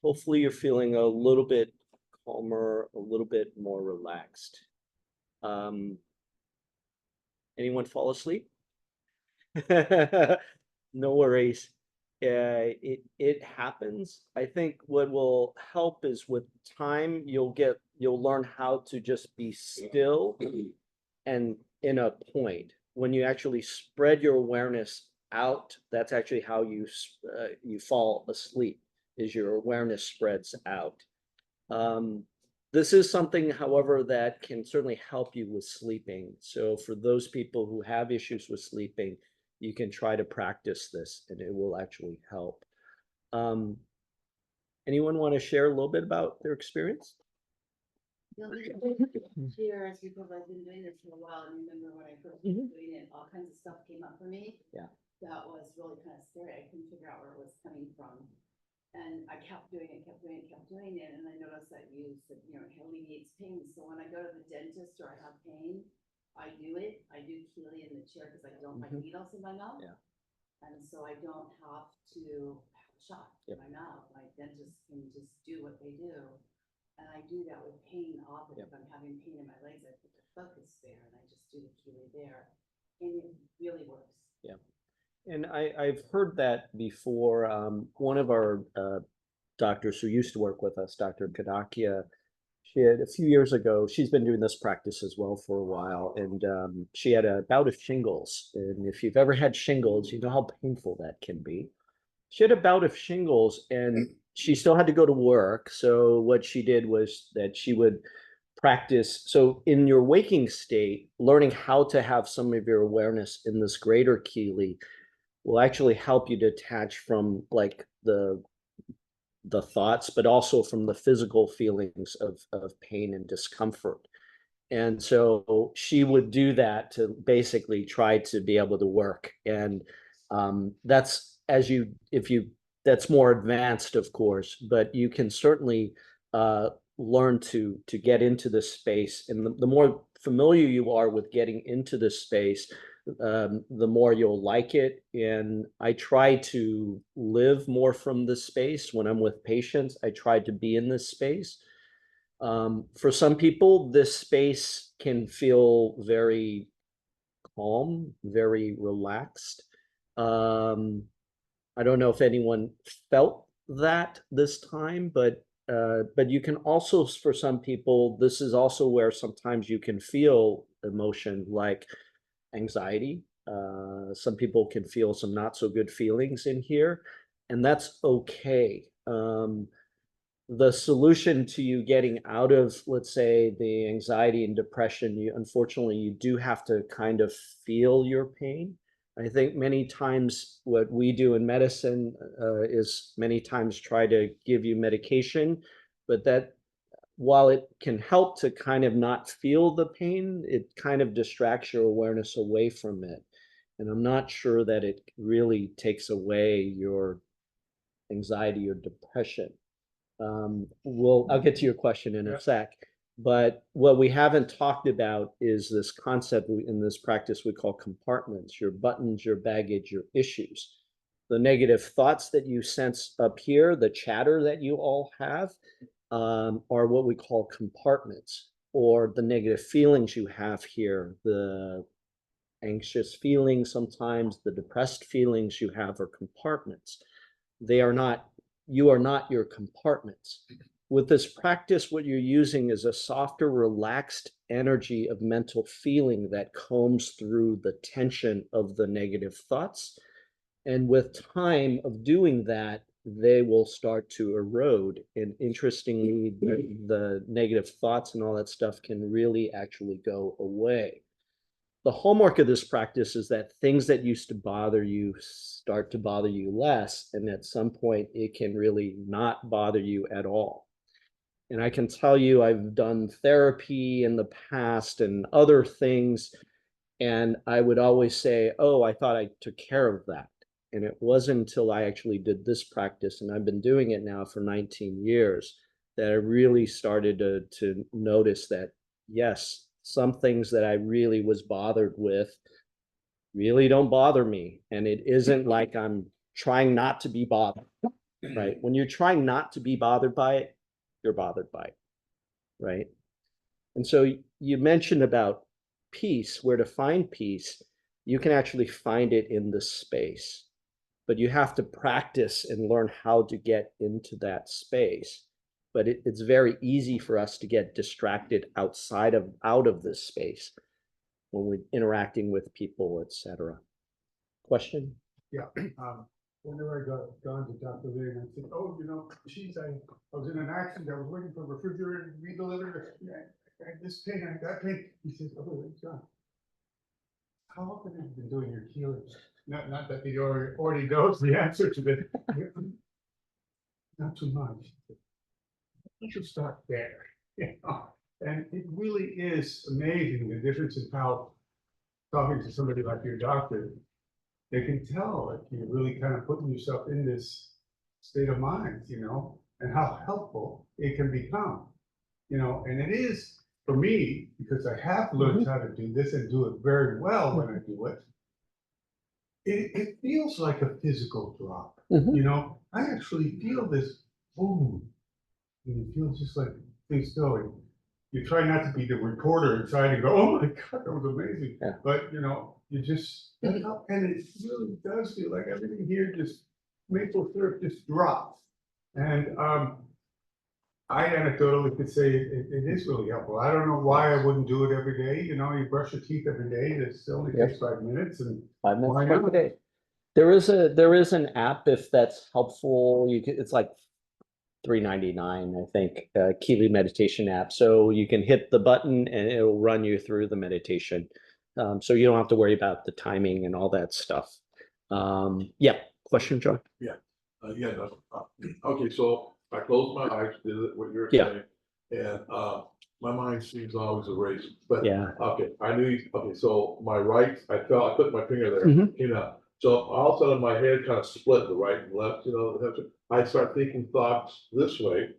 S11: Hopefully you're feeling a little bit calmer, a little bit more relaxed. Anyone fall asleep? No worries. It happens. I think what will help is with time, you'll learn how to just be still and in a point. When you actually spread your awareness out, that's actually how you fall asleep, is your awareness spreads out. This is something, however, that can certainly help you with sleeping. So for those people who have issues with sleeping, you can try to practice this and it will actually help. Anyone want to share a little bit about their experience?
S10: Cheers, because I've been doing this for a while, and remember when I first was doing it, all kinds of stuff came up for me.
S11: Yeah.
S10: That was really kind of scary. I couldn't figure out where it was coming from. And I kept doing it, and I noticed that it alleviates pain. So when I go to the dentist or I have pain, I do it. I do Keely in the chair because I don't like needles in my mouth.
S11: Yeah.
S10: And so I don't have to have a shot in my mouth. My dentist can just do what they do. And I do that with pain often. If I'm having pain in my legs, I put the focus there and I just do the Keely there. And it really works.
S11: Yeah. And I've heard that before. One of our doctors who used to work with us, Dr. Kadakia, she had a few years ago, she's been doing this practice as well for a while, and she had a bout of shingles. And if you've ever had shingles, you know how painful that can be. She had a bout of shingles and she still had to go to work. So what she did was that she would practice. So in your waking state, learning how to have some of your awareness in this greater Keely will actually help you detach from like the thoughts, but also from the physical feelings of pain and discomfort. And so she would do that to basically try to be able to work. And that's that's more advanced, of course, but you can certainly learn to get into this space. And the more familiar you are with getting into this space, the more you'll like it. And I try to live more from this space when I'm with patients. I try to be in this space. For some people, this space can feel very calm, very relaxed. I don't know if anyone felt that this time, but you can also, for some people, this is also where sometimes you can feel emotion like anxiety. Some people can feel some not so good feelings in here, and that's okay. The solution to you getting out of, let's say, the anxiety and depression, unfortunately, you do have to kind of feel your pain. I think many times what we do in medicine is many times try to give you medication, but that while it can help to kind of not feel the pain, it kind of distracts your awareness away from it. And I'm not sure that it really takes away your anxiety or depression. I'll get to your question in a sec, but what we haven't talked about is this concept in this practice we call compartments: your buttons, your baggage, your issues. The negative thoughts that you sense up here, the chatter that you all have, are what we call compartments, or the negative feelings you have here, the anxious feelings sometimes, the depressed feelings you have are compartments. They are not, you are not your compartments. With this practice, what you're using is a softer, relaxed energy of mental feeling that combs through the tension of the negative thoughts. And with time of doing that, they will start to erode. And interestingly, the negative thoughts and all that stuff can really actually go away. The hallmark of this practice is that things that used to bother you start to bother you less, and at some point it can really not bother you at all. And I can tell you, I've done therapy in the past and other things, and I would always say, oh, I thought I took care of that. And it wasn't until I actually did this practice, and I've been doing it now for 19 years, that I really started to notice that, yes, some things that I really was bothered with really don't bother me. And it isn't like I'm trying not to be bothered, right? When you're trying not to be bothered by it, you're bothered by it, right? And so you mentioned about peace, where to find peace. You can actually find it in this space, but you have to practice and learn how to get into that space. But it's very easy for us to get distracted out of this space when we're interacting with people, etc. Question?
S5: Yeah, whenever I gone to Dr. Lee, and I said, oh, geez, I was in an accident, I was waiting for a refrigerator to be delivered, I had this pain, I got pain. He says, oh, John, how often have you been doing your healing? Not that he already knows the answer to this. Not too much. You should start there. And it really is amazing the difference in how talking to somebody like your doctor, they can tell if you're really kind of putting yourself in this state of mind, and how helpful it can become, and it is for me, because I have learned how to do this and do it very well when I do it. It feels like a physical drop, I actually feel this boom, and it feels just like things going. You try not to be the reporter and try to go, oh my God, that was amazing. Yeah. But you just, and it really does feel like everything here just, maple syrup just drops. And I anecdotally could say it is really helpful. I don't know why I wouldn't do it every day. You brush your teeth every day. It only takes 5 minutes, and
S11: 5 minutes a day. There is an app if that's helpful. It's like $3.99, I think, Keely meditation app. So you can hit the button and it'll run you through the meditation. So you don't have to worry about the timing and all that stuff. Yeah, question, John?
S3: Yeah, no, okay, so I closed my eyes, did it, what you're
S11: Yeah.
S3: saying, and, my mind seems always erased, but.
S11: Yeah.
S3: Okay, I knew, okay, so my right, I put my finger there,
S11: Mhm.
S3: came out, so all of a sudden my head kind of split, the right and left, I start thinking thoughts this way.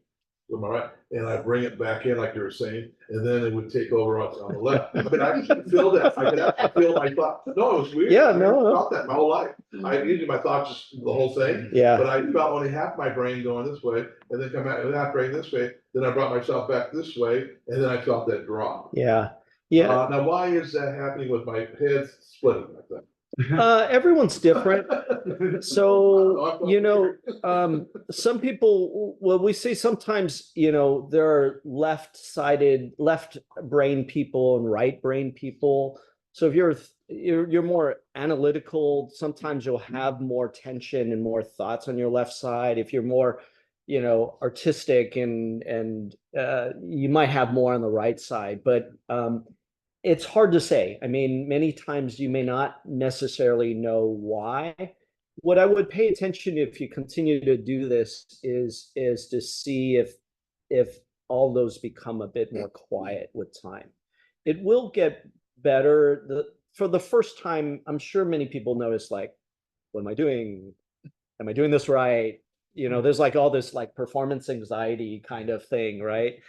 S3: With my right, and I bring it back in like you were saying, and then it would take over on the left. I mean, I could feel that, I could actually feel my thought, no, it was weird.
S11: Yeah,
S3: I never
S11: no.
S3: felt that my whole life. I usually my thoughts just the whole thing.
S11: Yeah.
S3: But I felt only half my brain going this way, and then come back with half brain this way, then I brought myself back this way, and then I felt that drop.
S11: Yeah. Yeah.
S3: Now, why is that happening with my head splitting like that?
S11: Everyone's different. So, some people, well, we say sometimes, there are left-sided, left brain people and right brain people. So if you're more analytical, sometimes you'll have more tension and more thoughts on your left side. If you're more, artistic and you might have more on the right side, but it's hard to say. I mean, many times you may not necessarily know why. What I would pay attention if you continue to do this is to see if all those become a bit more quiet with time. It will get better. For the first time, I'm sure many people notice, like, what am I doing? Am I doing this right? There's like all this like performance anxiety kind of thing, right?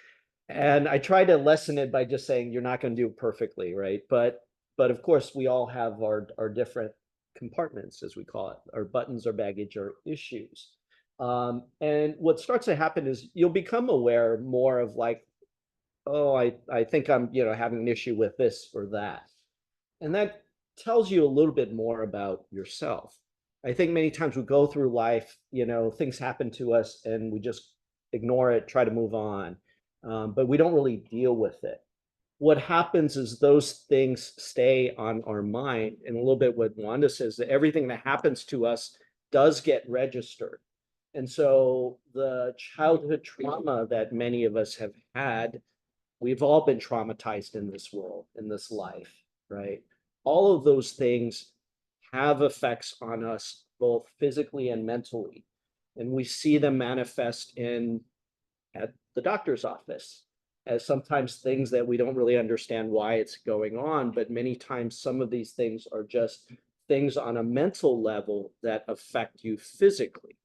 S11: And I try to lessen it by just saying you're not going to do it perfectly, right? But of course we all have our different compartments, as we call it, our buttons, our baggage, our issues. And what starts to happen is you'll become aware more of like, oh, I think I'm having an issue with this or that, and that tells you a little bit more about yourself. I think many times we go through life, things happen to us and we just ignore it, try to move on. But we don't really deal with it. What happens is those things stay on our mind, and a little bit what Wanda says, that everything that happens to us does get registered. And so the childhood trauma that many of us have had, we've all been traumatized in this world, in this life, right? All of those things have effects on us, both physically and mentally. And we see them manifest at the doctor's office as sometimes things that we don't really understand why it's going on, but many times some of these things are just things on a mental level that affect you physically.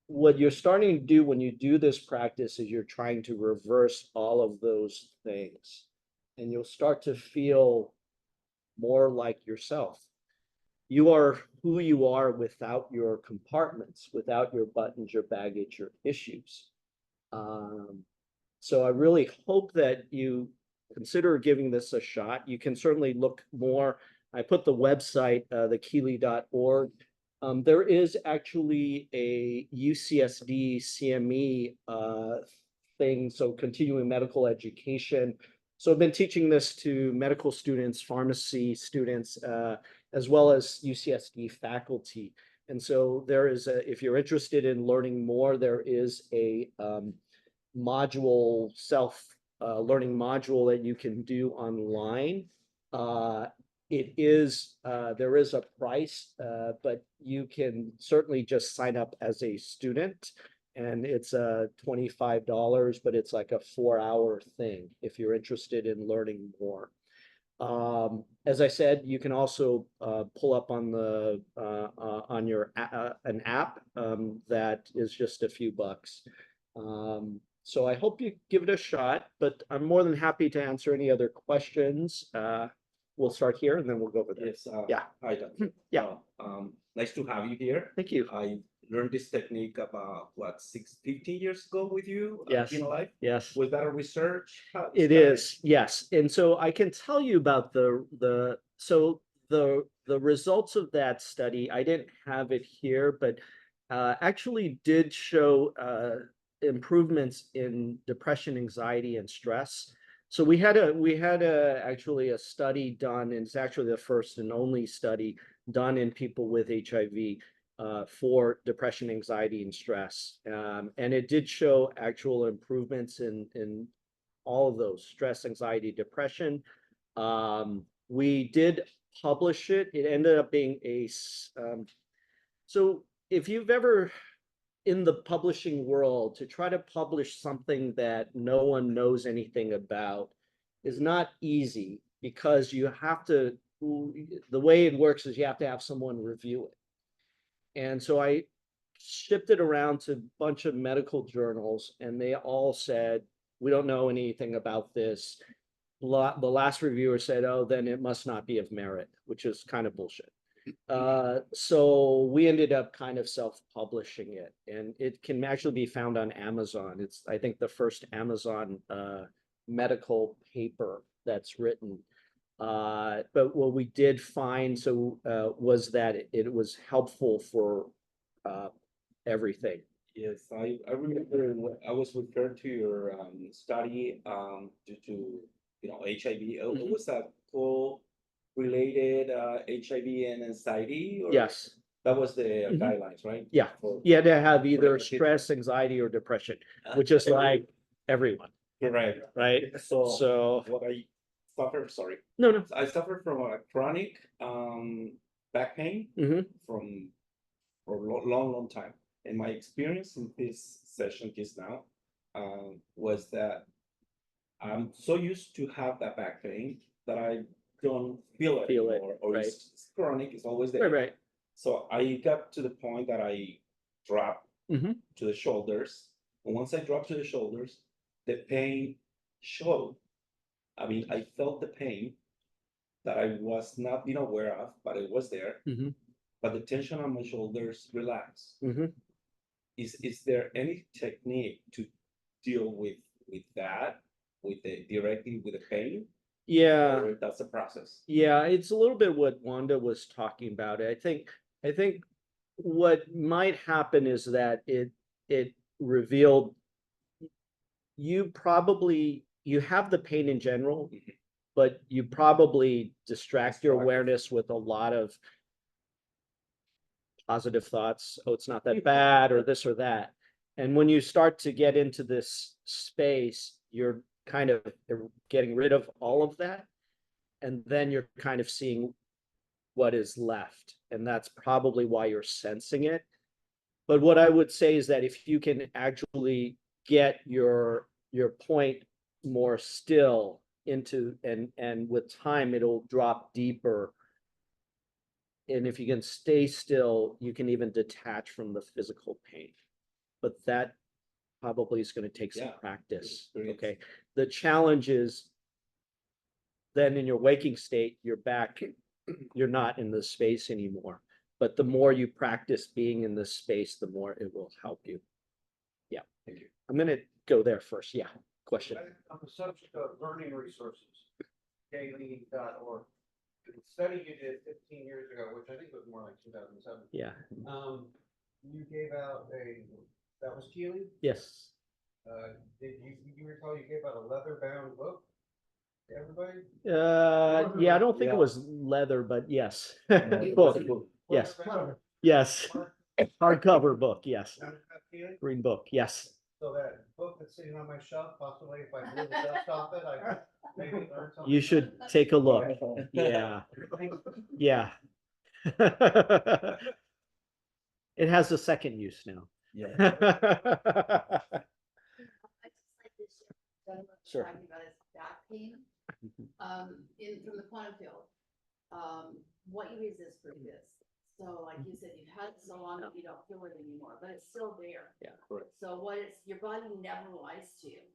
S11: What you're starting to do when you do this practice is you're trying to reverse all of those things, and you'll start to feel more like yourself. You are who you are without your compartments, without your buttons, your baggage, your issues. So I really hope that you consider giving this a shot. You can certainly look more. I put the website, thekeely.org. There is actually a UCSD CME thing, so continuing medical education. So I've been teaching this to medical students, pharmacy students, as well as UCSD faculty. And so there is if you're interested in learning more, there is a module, learning module that you can do online. There is a price, but you can certainly just sign up as a student, and it's $25, but it's like a 4-hour thing if you're interested in learning more. As I said, you can also pull up on the on your an app that is just a few bucks. So I hope you give it a shot, but I'm more than happy to answer any other questions. We'll start here and then we'll go over there.
S12: Yes.
S11: Yeah.
S12: Hi, Doctor.
S11: Yeah.
S12: Nice to have you here.
S11: Thank you.
S12: I learned this technique about 15 years ago with you.
S11: Yes.
S12: In life.
S11: Yes.
S12: Was that a research?
S11: It is, yes. And so I can tell you about the results of that study. I didn't have it here, but actually did show improvements in depression, anxiety, and stress. So we had actually a study done, and it's actually the first and only study done in people with HIV. for depression, anxiety, and stress. And it did show actual improvements in all of those: stress, anxiety, depression. We did publish it. It ended up being so if you've ever in the publishing world, to try to publish something that no one knows anything about is not easy, because you have to, the way it works is you have to have someone review it. And so I shipped it around to a bunch of medical journals, and they all said, we don't know anything about this. The last reviewer said, oh, then it must not be of merit, which is kind of bullshit. So we ended up kind of self-publishing it, and it can actually be found on Amazon. It's, I think, the first Amazon medical paper that's written. But what we did find was that it was helpful for everything.
S12: Yes, I remember when I was referred to your study due to HIV. It was a related HIV and anxiety, or
S11: Yes.
S12: that was the
S11: Mhm.
S12: guidelines, right?
S11: Yeah.
S12: For-
S11: You had to have either
S12: for the kids.
S11: stress, anxiety, or depression, which is like everyone,
S12: Correct.
S11: right? So
S12: what I suffered, sorry,
S11: no.
S12: I suffered from a chronic back pain
S11: Mhm.
S12: for a long time. And my experience in this session just now was that I'm so used to have that back pain that I don't feel it
S11: Feel it,
S12: anymore, or
S11: right.
S12: it's chronic, it's always there.
S11: Right.
S12: So I got to the point that I dropped
S11: Mhm.
S12: to the shoulders. And once I dropped to the shoulders, the pain showed. I mean, I felt the pain that I was not being aware of, but it was there.
S11: Mhm.
S12: But the tension on my shoulders relaxed.
S11: Mhm.
S12: Is there any technique to deal with that, directly with the pain?
S11: Yeah.
S12: Or that's a process?
S11: Yeah, it's a little bit what Wanda was talking about. I think what might happen is that it revealed you have the pain in general, but you probably distract your awareness with a lot of positive thoughts. Oh, it's not that bad, or this or that. And when you start to get into this space, you're kind of getting rid of all of that. And then you're kind of seeing what is left. And that's probably why you're sensing it. But what I would say is that if you can actually get your point more still into, and with time, it'll drop deeper. And if you can stay still, you can even detach from the physical pain. But that probably is going to take some practice.
S12: Experience.
S11: Okay. The challenge is then in your waking state, you're back, you're not in the space anymore. But the more you practice being in this space, the more it will help you. Yeah.
S12: Thank you.
S11: I'm going to go there first. Yeah. Question.
S1: On the subject of learning resources, Kaylee.org. The study you did 15 years ago, which I think was more like 2007.
S11: Yeah.
S1: You gave out that was Keely?
S11: Yes.
S1: Did you recall you gave out a leather bound book to everybody?
S11: Yeah, I don't think it was leather, but yes. Book. Yes.
S1: Leather-bound?
S11: Yes. Hardcover book. Yes.
S1: Keely?
S11: Green book. Yes.
S1: So that book that's sitting on my shelf, possibly if I blew the dust off it, I could maybe learn something.
S11: You should take a look. Yeah. Yeah. It has a second use now.
S12: Yeah.
S10: I just like this gentleman
S11: Sure.
S10: talking about his back pain. From the quantum field, what you resist resist. So like you said, you've had it so long that you don't feel it anymore, but it's still there.
S11: Yeah,
S12: correct.
S10: So your body never lies to you.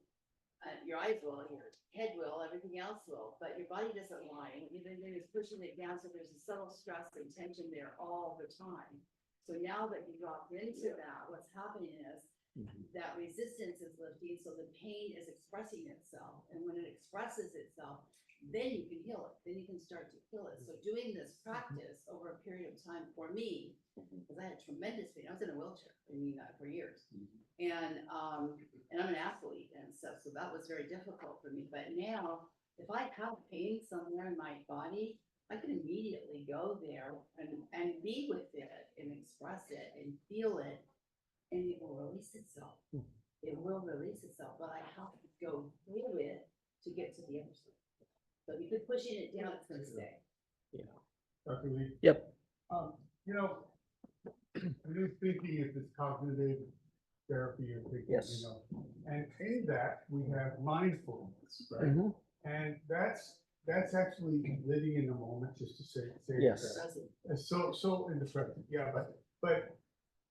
S10: Your eyes will, your head will, everything else will, but your body doesn't lie. Even then it's pushing it down, so there's a subtle stress and tension there all the time. So now that you dropped into that, what's happening is that resistance is lifting, so the pain is expressing itself. And when it expresses itself, then you can heal it. Then you can start to heal it. So doing this practice over a period of time for me, because I had tremendous pain. I was in a wheelchair, for years. And I'm an athlete and stuff, so that was very difficult for me. But now, if I have pain somewhere in my body, I can immediately go there and be with it and express it feel it and it will release itself. It will release itself, but I have to go through it to get to the other side. So if you keep pushing it down, it's gonna stay.
S5: Dr. Lee,
S11: Yep.
S5: you know, new thinking is this cognitive therapy or thinking,
S11: Yes.
S5: you know. And in that, we have mindfulness, right?
S11: Mhm.
S5: And that's actually living in the moment, just to say
S11: Yes.
S5: that. It's so in the present, yeah, but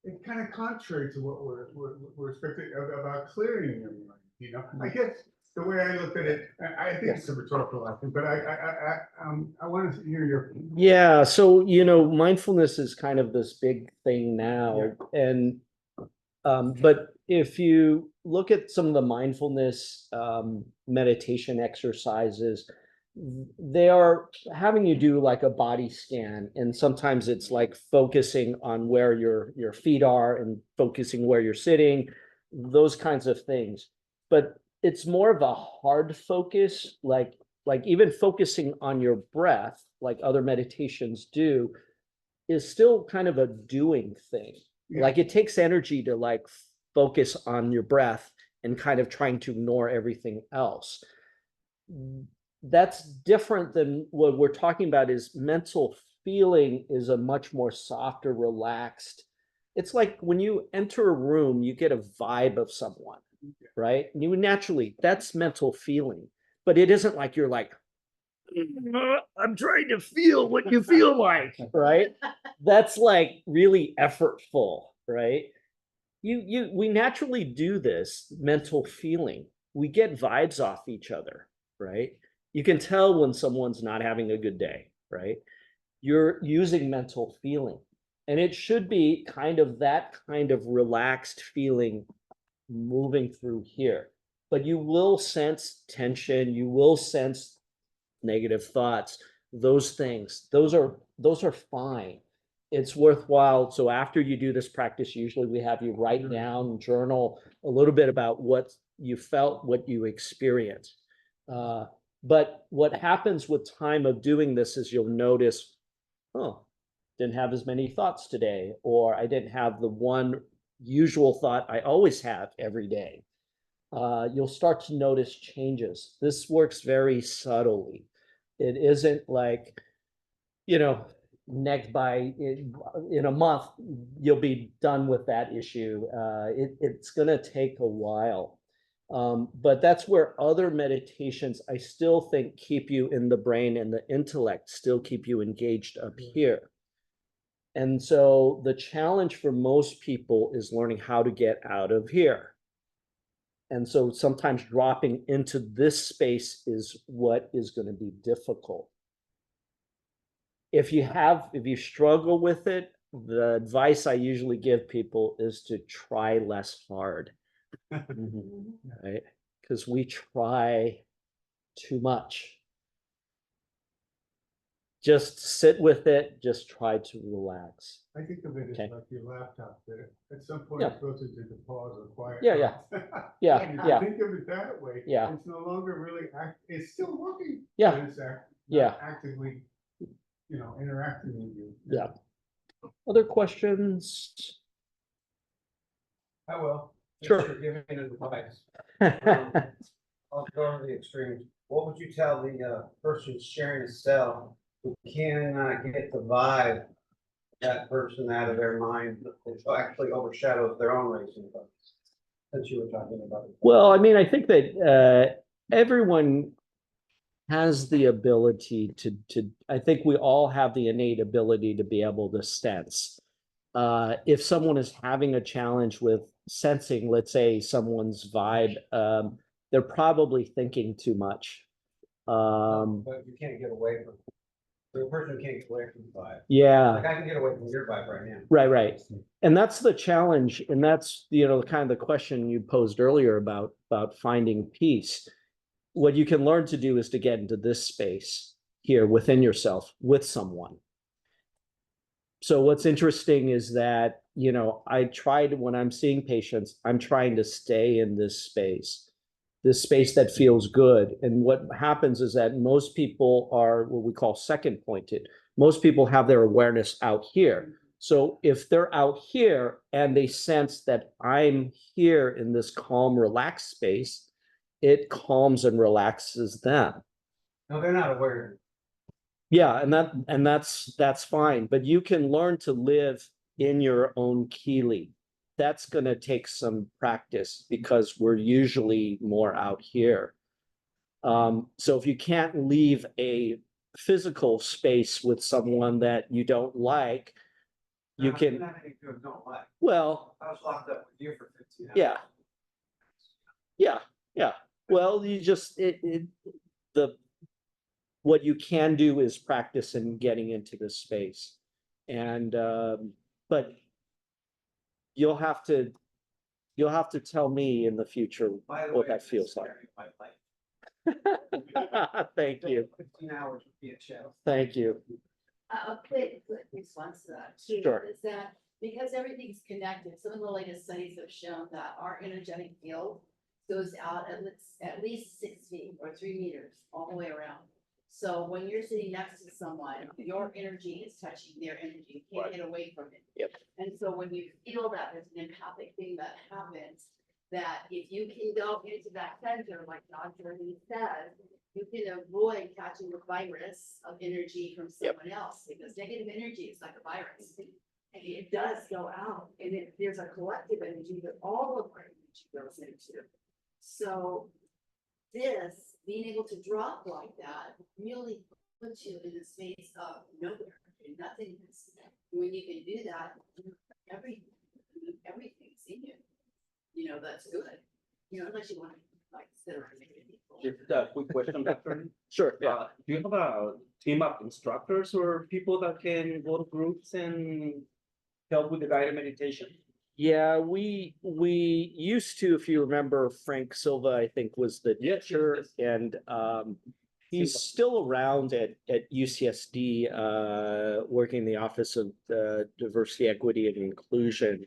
S5: it's kind of contrary to what we're expecting about clearing your mind, you know? I guess the way I looked at it, I think it's a rhetorical question, but I want to hear your.
S11: Yeah, so mindfulness is kind of this big thing now, and but if you look at some of the mindfulness meditation exercises, they are having you do like a body scan, and sometimes it's like focusing on where your feet are and focusing where you're sitting, those kinds of things. But it's more of a hard focus, like even focusing on your breath, like other meditations do, is still kind of a doing thing. Like it takes energy to like focus on your breath and kind of trying to ignore everything else. That's different than what we're talking about. Is mental feeling is a much more softer, relaxed. It's like when you enter a room, you get a vibe of someone, right? And you naturally, that's mental feeling, but it isn't like you're like, I'm trying to feel what you feel like, right? That's like really effortful, right? We naturally do this mental feeling. We get vibes off each other, right? You can tell when someone's not having a good day, right? You're using mental feeling. And it should be that kind of relaxed feeling moving through here. But you will sense tension, you will sense negative thoughts, those things, those are fine. It's worthwhile. So after you do this practice, usually we have you write down, journal a little bit about what you felt, what you experienced. But what happens with time of doing this is you'll notice, oh, didn't have as many thoughts today, or I didn't have the one usual thought I always have every day. You'll start to notice changes. This works very subtly. It isn't like, next by in a month, you'll be done with that issue. It's going to take a while. But that's where other meditations, I still think, keep you in the brain, and the intellect still keep you engaged up here. And so the challenge for most people is learning how to get out of here. And so sometimes dropping into this space is what is going to be difficult. If you struggle with it, the advice I usually give people is to try less hard, right? Because we try too much. Just sit with it, just try to relax.
S5: I think of it as
S11: Okay.
S5: like your laptop, that at some point
S11: Yeah.
S5: it goes into pause or quiet.
S11: Yeah.
S5: Think of it that way.
S11: Yeah.
S5: It's no longer really it's still working.
S11: Yeah.
S5: But it's
S11: Yeah.
S5: actively, interacting with you.
S11: Yeah. Other questions?
S1: I will.
S11: Sure.
S1: Just for giving advice. I'll go to the extremes. What would you tell the person sharing a cell who cannot get the vibe of that person out of their mind, which actually overshadows their own racing thoughts? Since you were talking about it.
S11: Well, I mean, I think that everyone has the ability to, I think we all have the innate ability to be able to sense. If someone is having a challenge with sensing, let's say someone's vibe, they're probably thinking too much.
S1: But you can't get away from the person who can't get away from the vibe.
S11: Yeah.
S1: Like I can get away from your vibe right now.
S11: Right. And that's the challenge. And that's, kind of the question you posed earlier about finding peace. What you can learn to do is to get into this space here within yourself with someone. So what's interesting is that, I tried, when I'm seeing patients, I'm trying to stay in this space that feels good. And what happens is that most people are what we call second pointed. Most people have their awareness out here. So if they're out here and they sense that I'm here in this calm, relaxed space, it calms and relaxes them.
S1: No, they're not aware.
S11: Yeah, and that's fine, but you can learn to live in your own Keely. That's gonna take some practice because we're usually more out here. So if you can't leave a physical space with someone that you don't like, you can, well,
S1: I was locked up with you for 15 hours.
S11: yeah. Yeah. Well, you just, what you can do is practice in getting into this space. And, but you'll have to tell me in the future
S1: By the
S11: what
S1: way,
S11: that feels like.
S1: sharing my life.
S11: Thank you.
S1: 15 hours would be a show.
S11: Thank you.
S4: A quick response to that too,
S11: Sure.
S4: is that because everything's connected, some of the latest studies have shown that our energetic field goes out at least 6 feet or 3 meters all the way around. So when you're sitting next to someone, your energy is touching their energy. You can't get away from it.
S11: Yep.
S4: And so when you feel that there's an empathic thing that happens, that if you can go into that center, like Dr. Lee says, you can avoid catching the virus of energy from someone else, because negative energy is like a virus. And it does go out, and there's a collective energy that all of our energy goes into. So this, being able to drop like that, really puts you in a space of nowhere and nothingness. When you can do that, everything's in you. You know, that's good. You know, unless you want to like sit around and make people.
S12: Just a quick question, Dr.
S11: Sure, yeah.
S12: Do you have a team of instructors or people that can go to groups and help with the guided meditation?
S11: Yeah, we used to, if you remember, Frank Silva, I think, was the teacher, and he's still around at UCSD, working in the Office of Diversity, Equity, and Inclusion.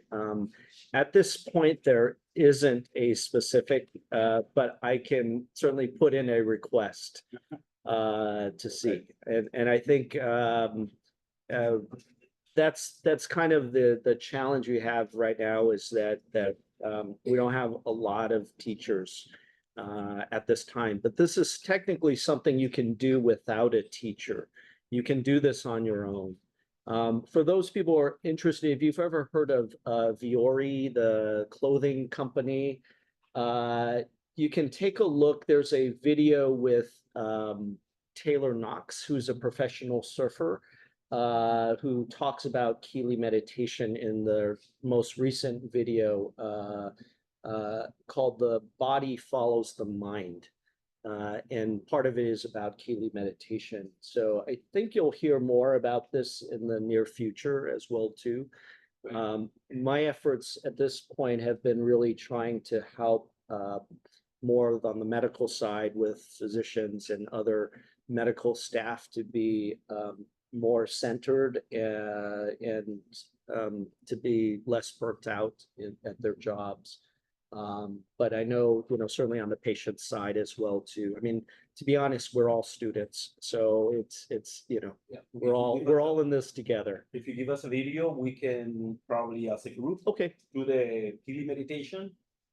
S11: At this point, there isn't a specific, but I can certainly put in a request to see, and I think that's kind of the challenge we have right now, is that we don't have a lot of teachers at this time, but this is technically something you can do without a teacher. You can do this on your own. For those people who are interested, if you've ever heard of Viore, the clothing company, you can take a look. There's a video with Taylor Knox, who's a professional surfer, who talks about Keely meditation in the most recent video called "The Body Follows the Mind." And part of it is about Keely meditation. So I think you'll hear more about this in the near future as well too. My efforts at this point have been really trying to help more on the medical side with physicians and other medical staff to be more centered and to be less burnt out at their jobs. But I know, certainly on the patient side as well too. I mean, to be honest, we're all students, so it's we're all in this together.
S12: If you give us a video, we can probably as a group do the Keely meditation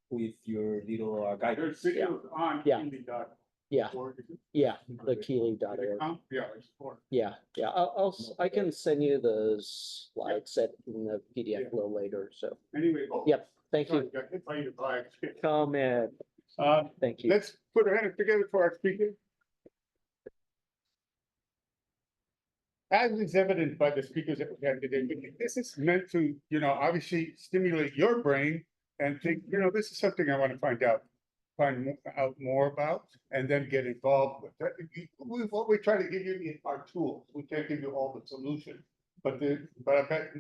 S12: with your little guidance.
S5: There's videos on
S11: Yeah.
S5: Keely.org.
S11: Yeah, the Keely.org.
S5: Yeah, it's for.
S11: Yeah. I can send you the slides set in the PDF a little later, so.
S5: Anyway.
S11: Yep, thank
S5: Sorry,
S11: you.
S5: got hit by your bike.
S11: Come in. Thank you.
S5: Let's put our hands together for our speaker. As is evident by the speakers that we had today, this is meant to, obviously stimulate your brain and think, this is something I want to find out more about, and then get involved with that. What we try to give you are tools. We can't give you all the solutions, but I bet,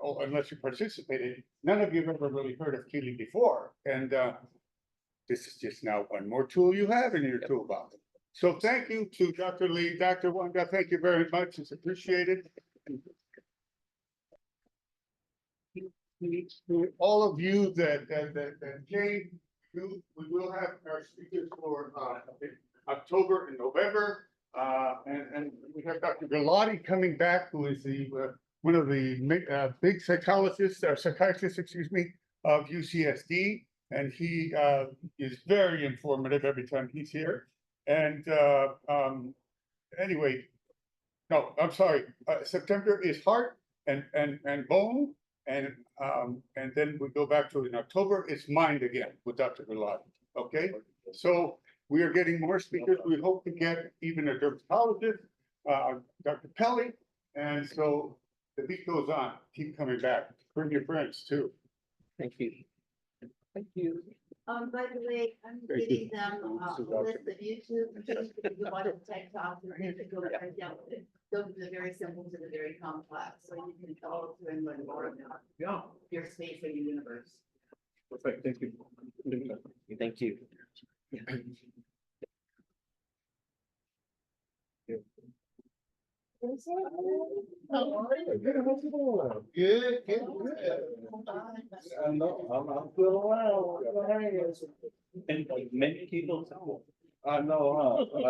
S5: unless you participated, none of you have ever really heard of Keely before, and this is just now one more tool you have in your toolbox. So thank you to Dr. Lee, Dr. Wanda, thank you very much. It's appreciated. To all of you that came, we will have our speakers for October and November. And we have Dr. Galati coming back, who is the one of the big psychologists, or psychiatrists, excuse me, of UCSD. And he is very informative every time he's here. And anyway, no, I'm sorry, September is heart and bone. And then we go back to in October, it's mind again with Dr. Gulati. Okay, so we are getting more speakers. We hope to get even a dermatologist, Dr. Pelly. And so the beat goes on. Keep coming back. Bring your friends too.
S11: Thank you. Thank you.
S4: By the way, I'm
S5: Thank you.
S4: getting them a list of YouTube, things that you watch on TikTok, or you can go right down with it. Go from the very simple to the very complex, so you can follow through and learn more about your space and your universe.
S5: Perfect. Thank you.
S11: Thank you.
S3: Good, good. I know, I'm still around.
S12: And many people.
S3: I know, huh?